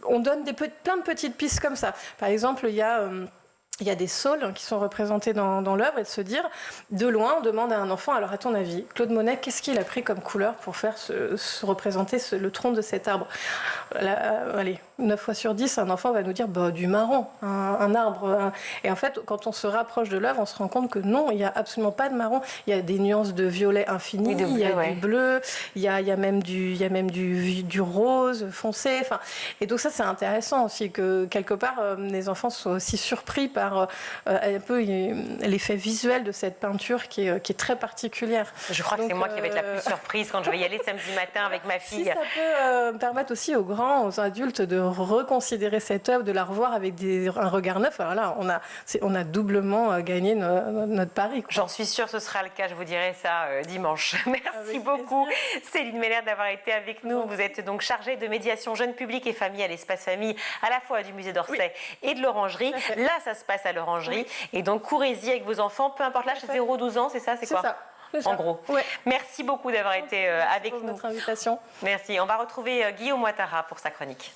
On donne plein de petites pistes comme ça. Par exemple, il y a des saules qui sont représentés dans l'œuvre, et de se dire, de loin, on demande à un enfant, alors à ton avis, Claude Monet, qu'est-ce qu'il a pris comme couleur pour faire représenter le tronc de cet arbre? Allez, 9 fois sur 10, un enfant va nous dire du marron, un arbre. Et en fait, quand on se rapproche de l'œuvre, on se rend compte que non, il n'y a absolument pas de marron. Il y a des nuances de violet infini, il y a du bleu, il y a même du rose foncé. Enfin, et donc ça, c'est intéressant aussi que quelque part, les enfants soient aussi surpris par un peu l'effet visuel de cette peinture qui est très particulière. Je crois que c'est moi qui vais être la plus surprise quand je vais y aller samedi matin avec ma fille. Si ça peut permettre aussi aux grands, aux adultes de reconsidérer cette œuvre, de la revoir avec un regard neuf. Alors là, on a doublement gagné notre pari. J'en suis sûre, ce sera le cas. Je vous dirai ça dimanche. Merci beaucoup, Céline Meller, d'avoir été avec nous. Vous êtes donc chargée de médiation jeunes publics et familles à l'espace famille, à la fois du musée d'Orsay et de l'Orangerie. Là, ça se passe à l'Orangerie. Et donc, courez-y avec vos enfants, peu importe l'âge, 0-12 ans, c'est ça, c'est quoi ça. En gros. Ouais. Merci beaucoup d'avoir été avec nous. Votre invitation. Merci. On va retrouver Guillaume Ouattara pour sa chronique.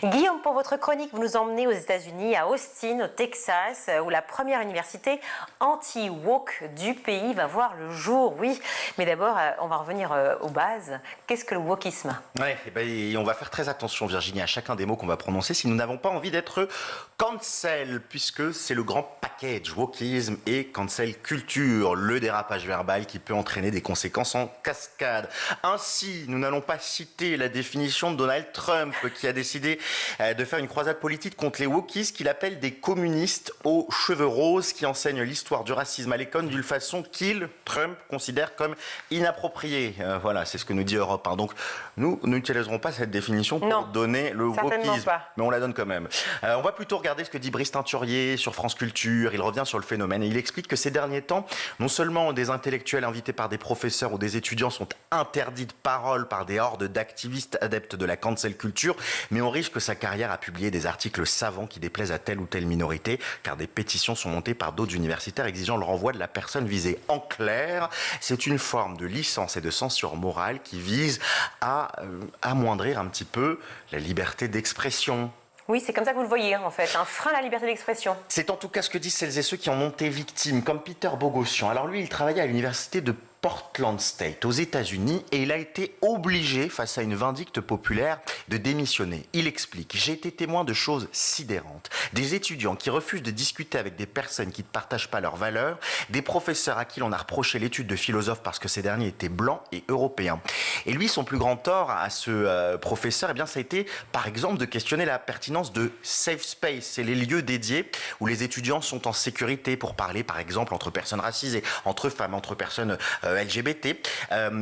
Guillaume, pour votre chronique, vous nous emmenez aux États-Unis, à Austin, au Texas, où la première université anti-woke du pays va voir le jour. Oui, mais d'abord, on va revenir aux bases. Qu'est-ce que le wokisme ? On va faire très attention, Virginie, à chacun des mots qu'on va prononcer si nous n'avons pas envie d'être cancel, puisque c'est le grand package wokisme et cancel culture, le dérapage verbal qui peut entraîner des conséquences en cascade. Ainsi, nous n'allons pas citer la définition de Donald Trump qui a décidé de faire une croisade politique contre les wokistes qu'il appelle des communistes aux cheveux roses qui enseignent l'histoire du racisme à l'école d'une façon qu'il, Trump, considère comme inappropriée. Voilà, c'est ce que nous dit Europe 1. Donc, nous n'utiliserons pas cette définition pour donner le wokisme, mais on la donne quand même. On va plutôt regarder ce que dit Brice Teinturier sur France Culture. Il revient sur le phénomène et il explique que ces derniers temps, non seulement des intellectuels invités par des professeurs ou des étudiants sont interdits de parole par des hordes d'activistes adeptes de la cancel culture, mais on risque que sa carrière à publier des articles savants qui déplaisent à telle ou telle minorité, car des pétitions sont montées par d'autres universitaires exigeant le renvoi de la personne visée. En clair, c'est une forme de licence et de censure morale qui vise à amoindrir un petit peu la liberté d'expression. Oui, c'est comme ça que vous le voyez, en fait, un frein à la liberté d'expression. C'est en tout cas ce que disent celles et ceux qui en ont été victimes, comme Peter Bogossian. Alors lui, il travaillait à l'université de Portland State, aux États-Unis, et il a été obligé, face à une vindicte populaire, de démissionner. Il explique: j'ai été témoin de choses sidérantes. Des étudiants qui refusent de discuter avec des personnes qui ne partagent pas leurs valeurs, des professeurs à qui l'on a reproché l'étude de philosophes parce que ces derniers étaient blancs et européens. Et lui, son plus grand tort à ce professeur, ça a été, par exemple, de questionner la pertinence de safe space. C'est les lieux dédiés où les étudiants sont en sécurité pour parler, par exemple, entre personnes racisées, entre femmes, entre personnes LGBT,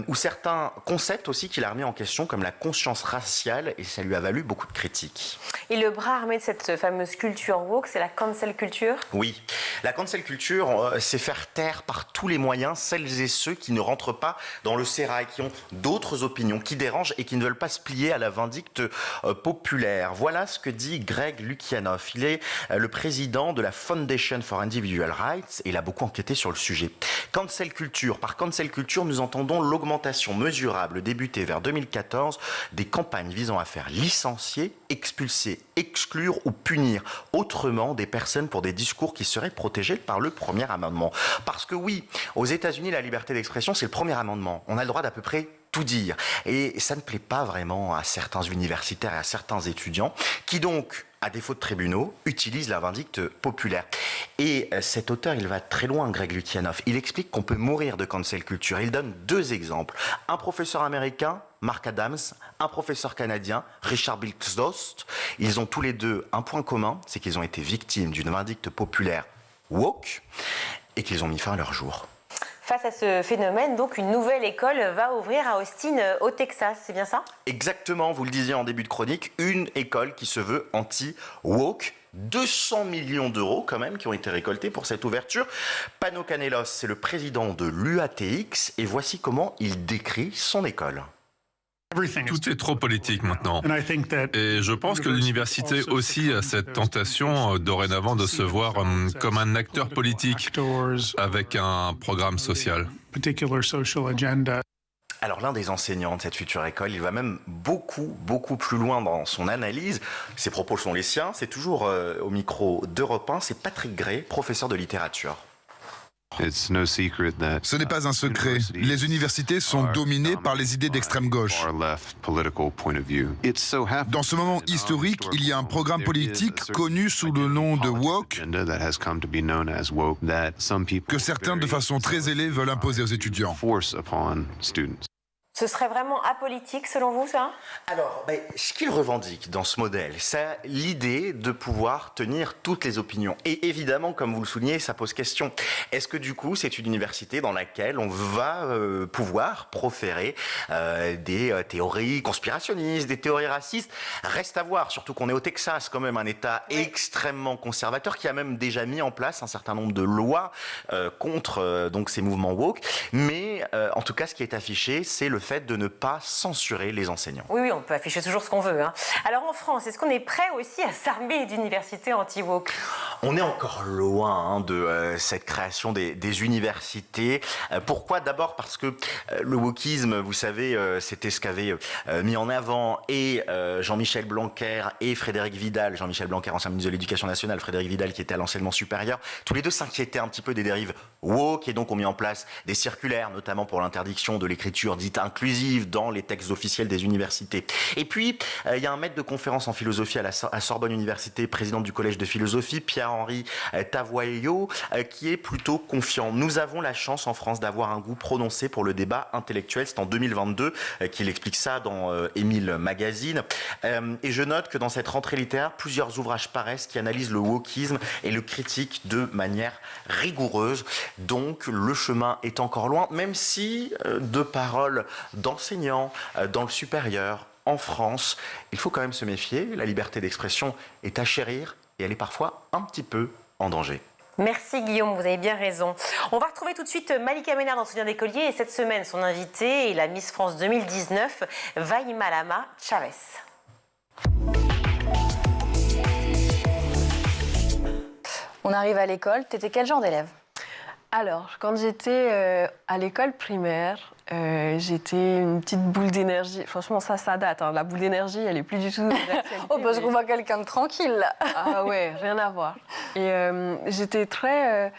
ou certains concepts aussi qu'il a remis en question, comme la conscience raciale, et ça lui a valu beaucoup de critiques. Et le bras armé de cette fameuse culture woke, c'est la cancel culture ? Oui, la cancel culture, c'est faire taire par tous les moyens celles et ceux qui ne rentrent pas dans le sérail, qui ont d'autres opinions, qui dérangent et qui ne veulent pas se plier à la vindicte populaire. Voilà ce que dit Greg Lukianoff. Il est le président de la Foundation for Individual Rights et il a beaucoup enquêté sur le sujet. Cancel culture, par cancel culture, nous entendons l'augmentation mesurable débutée vers 2014 des campagnes visant à faire licencier, expulser, exclure ou punir autrement des personnes pour des discours qui seraient protégés par le premier amendement. Parce que oui, aux États-Unis, la liberté d'expression, c'est le premier amendement. On a le droit d'à peu près tout dire. Et ça ne plaît pas vraiment à certains universitaires et à certains étudiants qui donc, à défaut de tribunaux, utilisent la vindicte populaire. Et cet auteur, il va très loin, Greg Lukianoff. Il explique qu'on peut mourir de cancel culture. Il donne deux exemples. Un professeur américain, Mark Adams, un professeur canadien, Richard Bilkstost. Ils ont tous les deux un point commun, c'est qu'ils ont été victimes d'une vindicte populaire woke et qu'ils ont mis fin à leur jour. Face à ce phénomène, donc, une nouvelle école va ouvrir à Austin, au Texas, c'est bien ça ? Exactement, vous le disiez en début de chronique, une école qui se veut anti-woke. 200 millions d'euros quand même qui ont été récoltés pour cette ouverture. Pano Canelos, c'est le président de l'UATX et voici comment il décrit son école. Tout est trop politique maintenant. Et je pense que l'université aussi a cette tentation dorénavant de se voir comme un acteur politique avec un programme social. Alors l'un des enseignants de cette future école, il va même beaucoup plus loin dans son analyse. Ses propos sont les siens, c'est toujours au micro d'Europe 1, c'est Patrick Gray, professeur de littérature. Ce n'est pas un secret. Les universités sont dominées par les idées d'extrême gauche. Dans ce moment historique, il y a un programme politique connu sous le nom de woke que certains, de façon très zélée, veulent imposer aux étudiants. Ce serait vraiment apolitique selon vous, ça? Alors, ce qu'il revendique dans ce modèle, c'est l'idée de pouvoir tenir toutes les opinions. Et évidemment, comme vous le soulignez, ça pose question. Est-ce que du coup, c'est une université dans laquelle on va pouvoir proférer des théories conspirationnistes, des théories racistes? Reste à voir, surtout qu'on est au Texas, quand même un État extrêmement conservateur qui a même déjà mis en place un certain nombre de lois contre donc ces mouvements woke. Mais en tout cas, ce qui est affiché, c'est le fait de ne pas censurer les enseignants. Oui, on peut afficher toujours ce qu'on veut. Alors en France, est-ce qu'on est prêt aussi à s'armer d'universités anti-woke? On est encore loin de cette création des universités. Pourquoi? D'abord parce que le wokisme, vous savez, c'était ce qu'avaient mis en avant et Jean-Michel Blanquer et Frédérique Vidal. Jean-Michel Blanquer, ancien ministre de l'Éducation nationale, Frédérique Vidal qui était à l'enseignement supérieur. Tous les deux s'inquiétaient un petit peu des dérives woke et donc ont mis en place des circulaires, notamment pour l'interdiction de l'écriture dite inclusive dans les textes officiels des universités. Et puis, il y a un maître de conférence en philosophie à Sorbonne Université, président du collège de philosophie, Pierre-Henri Tavoyot, qui est plutôt confiant. Nous avons la chance en France d'avoir un goût prononcé pour le débat intellectuel. C'est en 2022 qu'il explique ça dans Émile Magazine. Et je note que dans cette rentrée littéraire, plusieurs ouvrages paraissent qui analysent le wokisme et le critiquent de manière rigoureuse. Donc, le chemin est encore loin, même si de paroles d'enseignants dans le supérieur, en France, il faut quand même se méfier. La liberté d'expression est à chérir et elle est parfois un petit peu en danger. Merci Guillaume, vous avez bien raison. On va retrouver tout de suite Malika Ménard dans Soutien d'écolier et cette semaine, son invitée est la Miss France 2019, Waimalama Chavez. On arrive à l'école, t'étais quel genre d'élève? Alors, quand j'étais à l'école primaire, j'étais une petite boule d'énergie. Franchement, ça date. La boule d'énergie, elle est plus du tout d'actualité. Oh, parce qu'on voit quelqu'un de tranquille, là. Ah ouais, rien à voir. Et j'étais très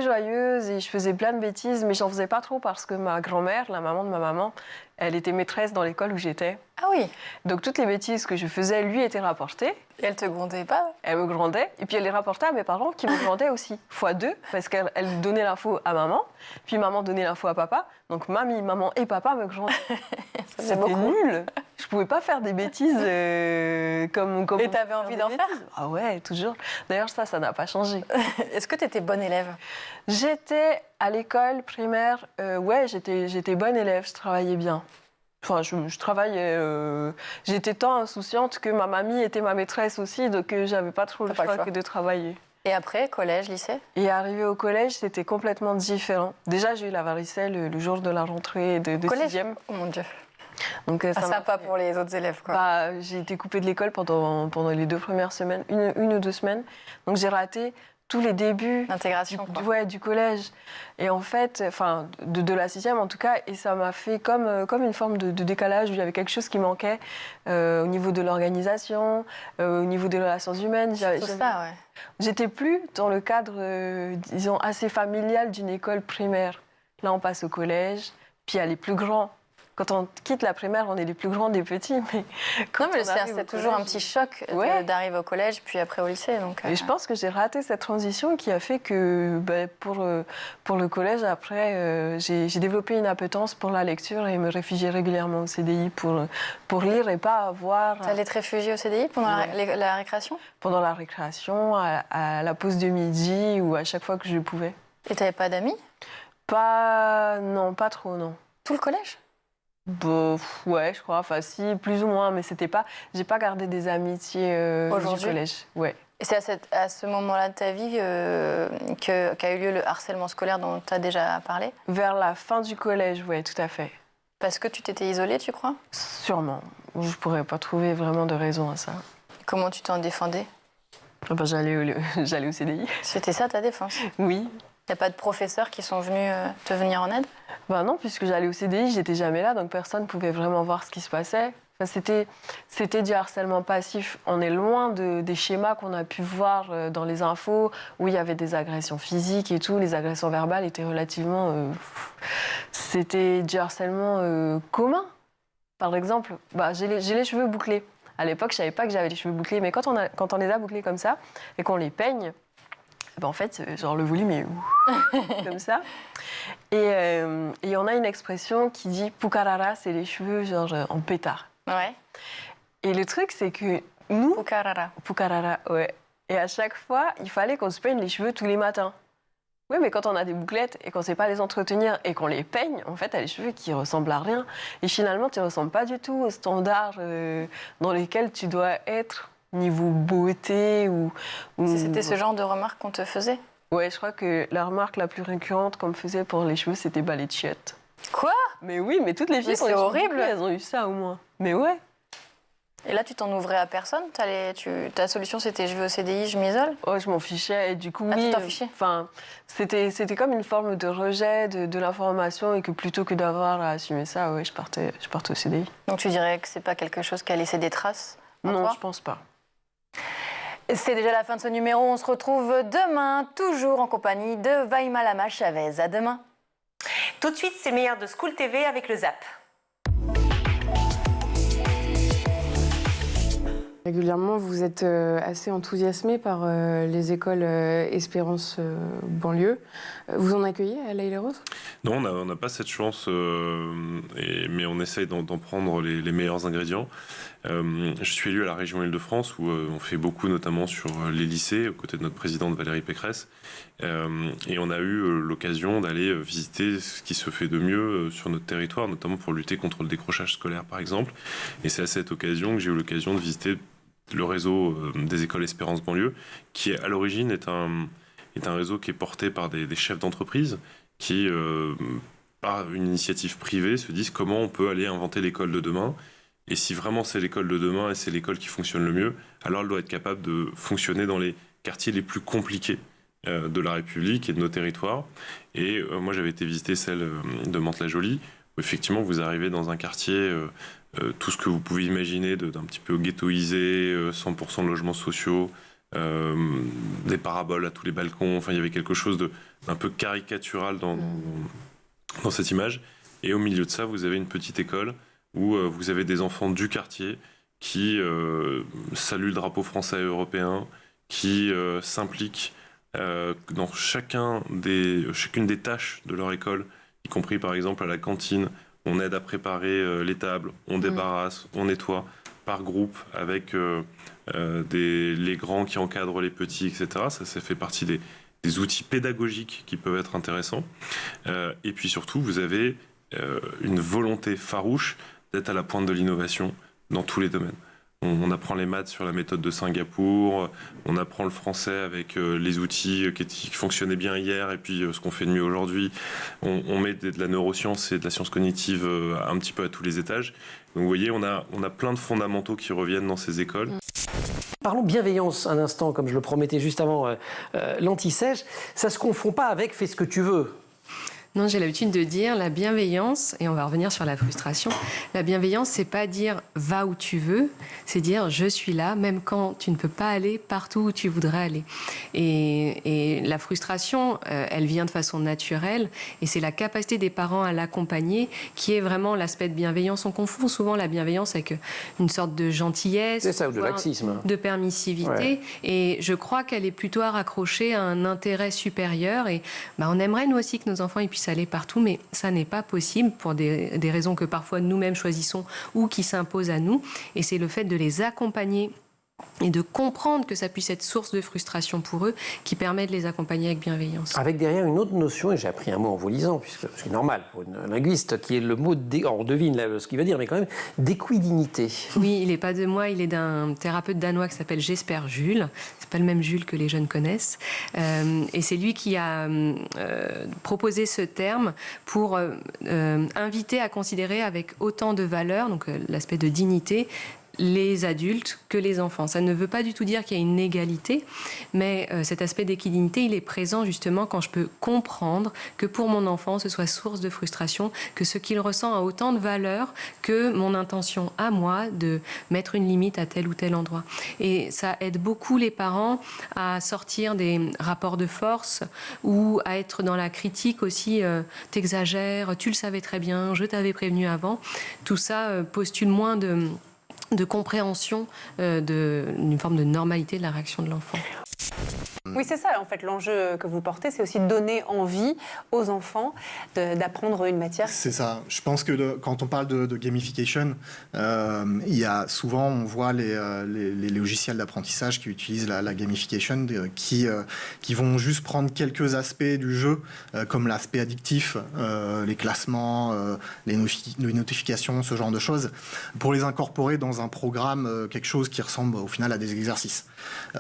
joyeuse et je faisais plein de bêtises, mais j'en faisais pas trop parce que ma grand-mère, la maman de ma maman, elle était maîtresse dans l'école où j'étais. Ah oui. Donc toutes les bêtises que je faisais lui étaient rapportées. Et elle te grondait pas? Elle me grondait. Et puis elle les rapportait à mes parents qui me grondaient aussi. Fois deux, parce qu'elle donnait l'info à maman, puis maman donnait l'info à papa. Donc mamie, maman et papa me grondaient. C'était nul. Je pouvais pas faire des bêtises comme et t'avais envie d'en faire? Ah ouais, toujours. D'ailleurs, ça n'a pas changé. Est-ce que t'étais bonne élève? J'étais à l'école primaire, ouais, j'étais bonne élève, je travaillais bien. Enfin, je travaillais, j'étais tant insouciante que ma mamie était ma maîtresse aussi, donc j'avais pas trop le choix que de travailler. Et après, collège, lycée? Et arrivé au collège, c'était complètement différent. Déjà, j'ai eu la varicelle le jour de la rentrée de 6e. Oh mon Dieu. Donc, ça sympa pour les autres élèves, quoi. J'ai été coupée de l'école pendant les 2 premières semaines, une ou 2 semaines. Donc j'ai raté tous les débuts du collège. Et en fait, enfin, de la 6e en tout cas, et ça m'a fait comme une forme de décalage où il y avait quelque chose qui manquait au niveau de l'organisation, au niveau des relations humaines. J'étais plus dans le cadre, disons, assez familial d'une école primaire. Là, on passe au collège, puis il y a les plus grands. Quand on quitte la primaire, on est les plus grands des petits. Mais c'est toujours un petit choc d'arriver au collège, puis après au lycée. Donc, et je pense que j'ai raté cette transition qui a fait que pour le collège, après, j'ai développé une appétence pour la lecture et me réfugiais régulièrement au CDI pour lire et pas avoir... Tu allais te réfugier au CDI pendant la récréation? Pendant la récréation, à la pause de midi ou à chaque fois que je pouvais. Et tu n'avais pas d'amis? Non, pas trop, non. Tout le collège? Ouais, je crois. Enfin, si, plus ou moins, mais c'était pas... J'ai pas gardé des amitiés du collège. Ouais. Et c'est à ce moment-là de ta vie qu'a eu lieu le harcèlement scolaire dont tu as déjà parlé? Vers la fin du collège, oui, tout à fait. Parce que tu t'étais isolée, tu crois? Sûrement. Je pourrais pas trouver vraiment de raison à ça. Comment tu t'en défendais? J'allais au CDI. C'était ça ta défense? Oui. Il n'y a pas de professeurs qui sont venus te venir en aide? Non, puisque j'allais au CDI, j'étais jamais là, donc personne ne pouvait vraiment voir ce qui se passait. C'était du harcèlement passif. On est loin des schémas qu'on a pu voir dans les infos où il y avait des agressions physiques et tout. Les agressions verbales étaient relativement... C'était du harcèlement commun. Par exemple, j'ai les cheveux bouclés. À l'époque, je ne savais pas que j'avais les cheveux bouclés. Mais quand on les a bouclés comme ça et qu'on les peigne, en fait, genre le volume est comme ça. Et on a une expression qui dit « pukarara », c'est les cheveux genre en pétard. Ouais. Et le truc, c'est que nous... Pukarara, ouais. Et à chaque fois, il fallait qu'on se peigne les cheveux tous les matins. Oui, mais quand on a des bouclettes et qu'on ne sait pas les entretenir et qu'on les peigne, en fait, tu as les cheveux qui ressemblent à rien. Et finalement, tu ne ressembles pas du tout aux standards dans lesquels tu dois être niveau beauté ou... C'était ce genre de remarques qu'on te faisait? Ouais, je crois que la remarque la plus récurrente qu'on me faisait pour les cheveux, c'était les chiottes. Quoi? Mais oui, mais toutes les filles, c'est horrible. Elles ont eu ça au moins. Mais ouais. Et là, tu t'en ouvrais à personne? Ta solution, c'était je vais au CDI, je m'isole? Oh, je m'en fichais. Et du coup, oui. Tu t'en fichais? Enfin, c'était comme une forme de rejet de l'information et que plutôt que d'avoir à assumer ça, ouais, je partais au CDI. Donc tu dirais que c'est pas quelque chose qui a laissé des traces? Non, je pense pas. C'est déjà la fin de ce numéro. On se retrouve demain, toujours en compagnie de Vaïma Lama Chavez. À demain. Tout de suite, c'est le meilleur de School TV avec le ZAP. Régulièrement, vous êtes assez enthousiasmé par les écoles Espérance banlieue. Vous en accueillez à l'Aïle Rose? Non, on n'a pas cette chance, mais on essaye d'en prendre les meilleurs ingrédients. Je suis élu à la région Île-de-France où on fait beaucoup, notamment sur les lycées, aux côtés de notre présidente Valérie Pécresse. Et on a eu l'occasion d'aller visiter ce qui se fait de mieux sur notre territoire, notamment pour lutter contre le décrochage scolaire, par exemple. Et c'est à cette occasion que j'ai eu l'occasion de visiter le réseau des écoles Espérance banlieue, qui à l'origine est un réseau qui est porté par des chefs d'entreprise qui, par une initiative privée, se disent comment on peut aller inventer l'école de demain. Et si vraiment c'est l'école de demain et c'est l'école qui fonctionne le mieux, alors elle doit être capable de fonctionner dans les quartiers les plus compliqués de la République et de nos territoires. Et moi, j'avais été visiter celle de Mantes-la-Jolie, où effectivement, vous arrivez dans un quartier, tout ce que vous pouvez imaginer d'un petit peu ghettoisé, 100% de logements sociaux, des paraboles à tous les balcons. Enfin, il y avait quelque chose d'un peu caricatural dans cette image. Et au milieu de ça, vous avez une petite école où vous avez des enfants du quartier qui saluent le drapeau français et européen, qui s'impliquent dans chacune des tâches de leur école, y compris par exemple à la cantine. On aide à préparer les tables, on débarrasse, on nettoie par groupe avec les grands qui encadrent les petits, etc. Ça fait partie des outils pédagogiques qui peuvent être intéressants. Et puis surtout, vous avez une volonté farouche d'être à la pointe de l'innovation dans tous les domaines. On apprend les maths sur la méthode de Singapour, on apprend le français avec les outils qui fonctionnaient bien hier et puis ce qu'on fait de mieux aujourd'hui. On met de la neuroscience et de la science cognitive un petit peu à tous les étages. Donc vous voyez, on a plein de fondamentaux qui reviennent dans ces écoles. Parlons bienveillance un instant, comme je le promettais juste avant l'anti-sèche. Ça ne se confond pas avec « fais ce que tu veux ». Non, j'ai l'habitude de dire la bienveillance, et on va revenir sur la frustration, la bienveillance, c'est pas dire « va où tu veux », c'est dire « je suis là, même quand tu ne peux pas aller partout où tu voudrais aller ». Et la frustration, elle vient de façon naturelle, et c'est la capacité des parents à l'accompagner qui est vraiment l'aspect de bienveillance. On confond souvent la bienveillance avec une sorte de gentillesse, c'est ça, ou de laxisme, de permissivité, ouais. Et je crois qu'elle est plutôt à raccrocher à un intérêt supérieur, et on aimerait nous aussi que nos enfants ils puissent aller partout, mais ça n'est pas possible pour des raisons que parfois nous-mêmes choisissons ou qui s'imposent à nous. Et c'est le fait de les accompagner et de comprendre que ça puisse être source de frustration pour eux qui permet de les accompagner avec bienveillance. Avec derrière une autre notion, et j'ai appris un mot en vous lisant, puisque c'est normal pour une linguiste, qui est le mot, on devine là, ce qu'il veut dire, mais quand même, d'équidinité. Oui, il n'est pas de moi, il est d'un thérapeute danois qui s'appelle Jesper Juhl. C'est pas le même Jules que les jeunes connaissent. Et c'est lui qui a proposé ce terme pour inviter à considérer avec autant de valeur, donc l'aspect de dignité, les adultes que les enfants. Ça ne veut pas du tout dire qu'il y a une égalité, mais cet aspect d'équité, il est présent justement quand je peux comprendre que pour mon enfant, ce soit source de frustration, que ce qu'il ressent a autant de valeur que mon intention à moi de mettre une limite à tel ou tel endroit. Et ça aide beaucoup les parents à sortir des rapports de force ou à être dans la critique aussi. T'exagères, tu le savais très bien, je t'avais prévenu avant. Tout ça postule moins de compréhension d'une forme de normalité de la réaction de l'enfant. Oui, c'est ça, en fait, l'enjeu que vous portez, c'est aussi de donner envie aux enfants d'apprendre une matière. C'est ça. Je pense que quand on parle de gamification, il y a souvent, on voit les logiciels d'apprentissage qui utilisent la gamification, qui vont juste prendre quelques aspects du jeu, comme l'aspect addictif, les classements, les notifications, ce genre de choses, pour les incorporer dans un programme, quelque chose qui ressemble au final à des exercices.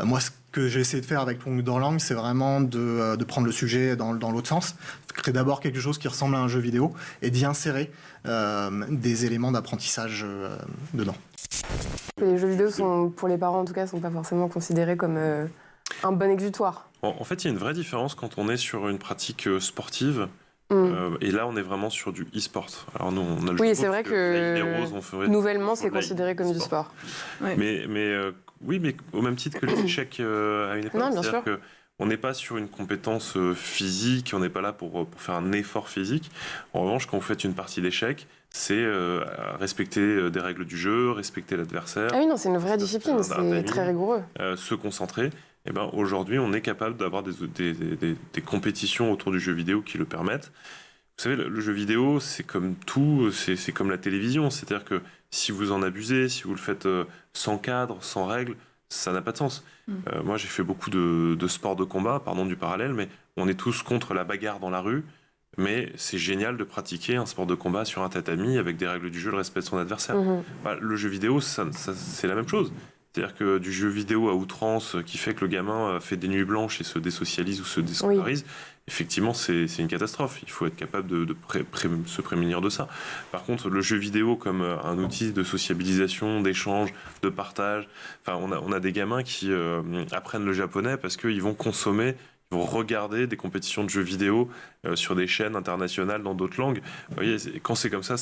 Moi, ce que j'ai essayé de faire avec Plonge dans langue, c'est vraiment de prendre le sujet dans l'autre sens, créer d'abord quelque chose qui ressemble à un jeu vidéo et d'y insérer des éléments d'apprentissage dedans. Les jeux vidéo, pour les parents en tout cas, ne sont pas forcément considérés comme un bon exutoire. En fait, il y a une vraie différence quand on est sur une pratique sportive. Et là, on est vraiment sur du e-sport. Alors nous, on a le c'est vrai que nouvellement, c'est considéré comme du sport. Ouais. Oui, mais au même titre que les échecs à une époque. C'est-à-dire qu'on n'est pas sur une compétence physique, on n'est pas là pour faire un effort physique. En revanche, quand vous faites une partie d'échecs, c'est respecter des règles du jeu, respecter l'adversaire. Ah oui, non, c'est une vraie discipline, c'est très rigoureux. Se concentrer. Eh ben, aujourd'hui, on est capable d'avoir des compétitions autour du jeu vidéo qui le permettent. Vous savez, le jeu vidéo, c'est comme tout, c'est comme la télévision. C'est-à-dire que si vous en abusez, si vous le faites sans cadre, sans règles, ça n'a pas de sens. Moi, j'ai fait beaucoup de sports de combat, pardon du parallèle, mais on est tous contre la bagarre dans la rue. Mais c'est génial de pratiquer un sport de combat sur un tatami avec des règles du jeu, le respect de son adversaire. Le jeu vidéo, c'est la même chose. C'est-à-dire que du jeu vidéo à outrance qui fait que le gamin fait des nuits blanches et se désocialise ou se déscolarise, effectivement, c'est une catastrophe. Il faut être capable de se prémunir de ça. Par contre, le jeu vidéo comme un outil de sociabilisation, d'échange, de partage, enfin, on a des gamins qui apprennent le japonais parce qu'ils vont consommer, ils vont regarder des compétitions de jeux vidéo sur des chaînes internationales dans d'autres langues. Vous voyez, quand c'est comme ça,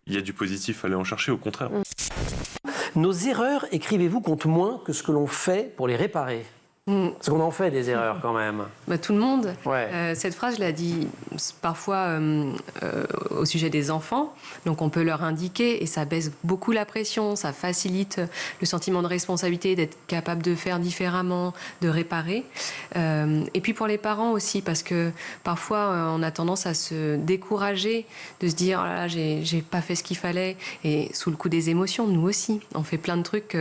il y a du positif à aller en chercher, au contraire. Nos erreurs, écrivez-vous, comptent moins que ce que l'on fait pour les réparer. Parce qu'on en fait des erreurs quand même. Tout le monde. Cette phrase, je l'ai dit parfois au sujet des enfants. Donc on peut leur indiquer et ça baisse beaucoup la pression, ça facilite le sentiment de responsabilité, d'être capable de faire différemment, de réparer. Et puis pour les parents aussi, parce que parfois on a tendance à se décourager, de se dire oh là là, j'ai pas fait ce qu'il fallait. Et sous le coup des émotions, nous aussi, on fait plein de trucs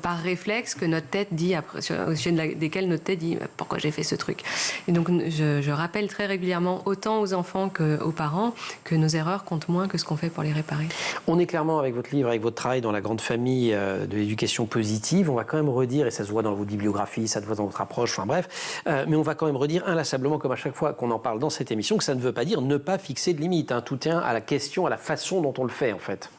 par réflexe que notre tête dit après, au sujet desquels notre tête dit pourquoi j'ai fait ce truc. Et donc je rappelle très régulièrement autant aux enfants qu'aux parents que nos erreurs comptent moins que ce qu'on fait pour les réparer. On est clairement avec votre livre, avec votre travail dans la grande famille de l'éducation positive. On va quand même redire, et ça se voit dans votre bibliographie, ça se voit dans votre approche, enfin bref, mais on va quand même redire inlassablement, comme à chaque fois qu'on en parle dans cette émission, que ça ne veut pas dire ne pas fixer de limites. Tout tient à la question, à la façon dont on le fait en fait.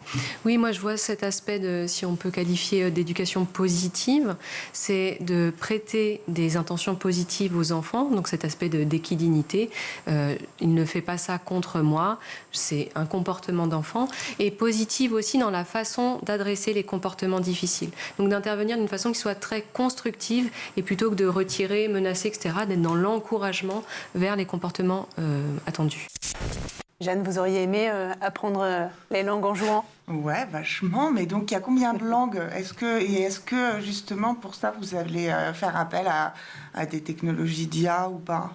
Oui, moi je vois cet aspect de, si on peut qualifier d'éducation positive, c'est de prêter des intentions positives aux enfants, donc cet aspect d'équidignité. Il ne fait pas ça contre moi, c'est un comportement d'enfant, et positive aussi dans la façon d'adresser les comportements difficiles. Donc d'intervenir d'une façon qui soit très constructive, et plutôt que de retirer, menacer, etc., d'être dans l'encouragement vers les comportements attendus. Jeanne, vous auriez aimé apprendre les langues en jouant ? Ouais, vachement. Mais donc, il y a combien de langues ? Est-ce que justement, pour ça, vous allez faire appel à des technologies d'IA ou pas ?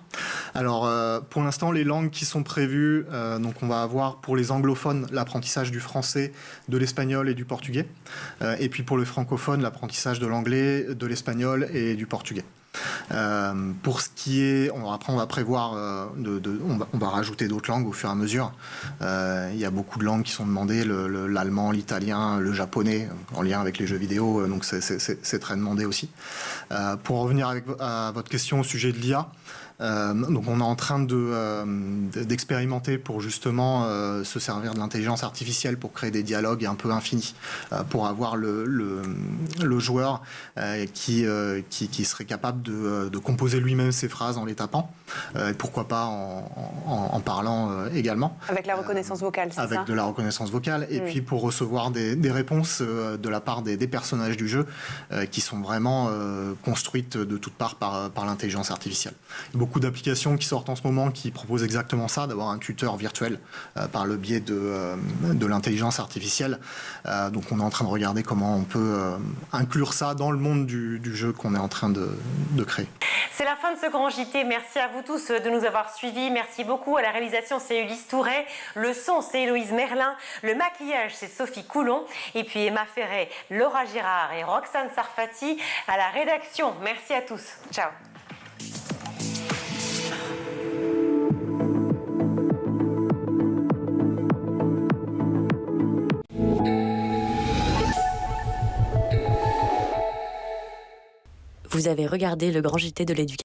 Alors, pour l'instant, les langues qui sont prévues, donc on va avoir pour les anglophones l'apprentissage du français, de l'espagnol et du portugais. Et puis pour les francophones, l'apprentissage de l'anglais, de l'espagnol et du portugais. Pour ce qui est, après on va prévoir, on va rajouter d'autres langues au fur et à mesure. Il y a beaucoup de langues qui sont demandées, l'allemand, l'italien, le japonais, en lien avec les jeux vidéo, donc c'est très demandé aussi. Pour revenir à votre question au sujet de l'IA, Donc on est en train d'expérimenter pour justement se servir de l'intelligence artificielle pour créer des dialogues un peu infinis, pour avoir le joueur qui serait capable de composer lui-même ses phrases en les tapant, et pourquoi pas en parlant également. Avec la reconnaissance vocale, c'est ça ? Avec de la reconnaissance vocale, et puis pour recevoir des réponses de la part des personnages du jeu qui sont vraiment construites de toutes parts par l'intelligence artificielle. Il y a beaucoup d'applications qui sortent en ce moment qui proposent exactement ça, d'avoir un tuteur virtuel par le biais de l'intelligence artificielle. Donc on est en train de regarder comment on peut inclure ça dans le monde du jeu qu'on est en train de créer. C'est la fin de ce grand JT. Merci à vous tous de nous avoir suivis. Merci beaucoup. À la réalisation, c'est Ulysse Touret. Le son, c'est Héloïse Merlin. Le maquillage, c'est Sophie Coulon. Et puis Emma Ferret, Laura Girard et Roxane Sarfati à la rédaction. Merci à tous. Ciao. Vous avez regardé le grand JT de l'éducation.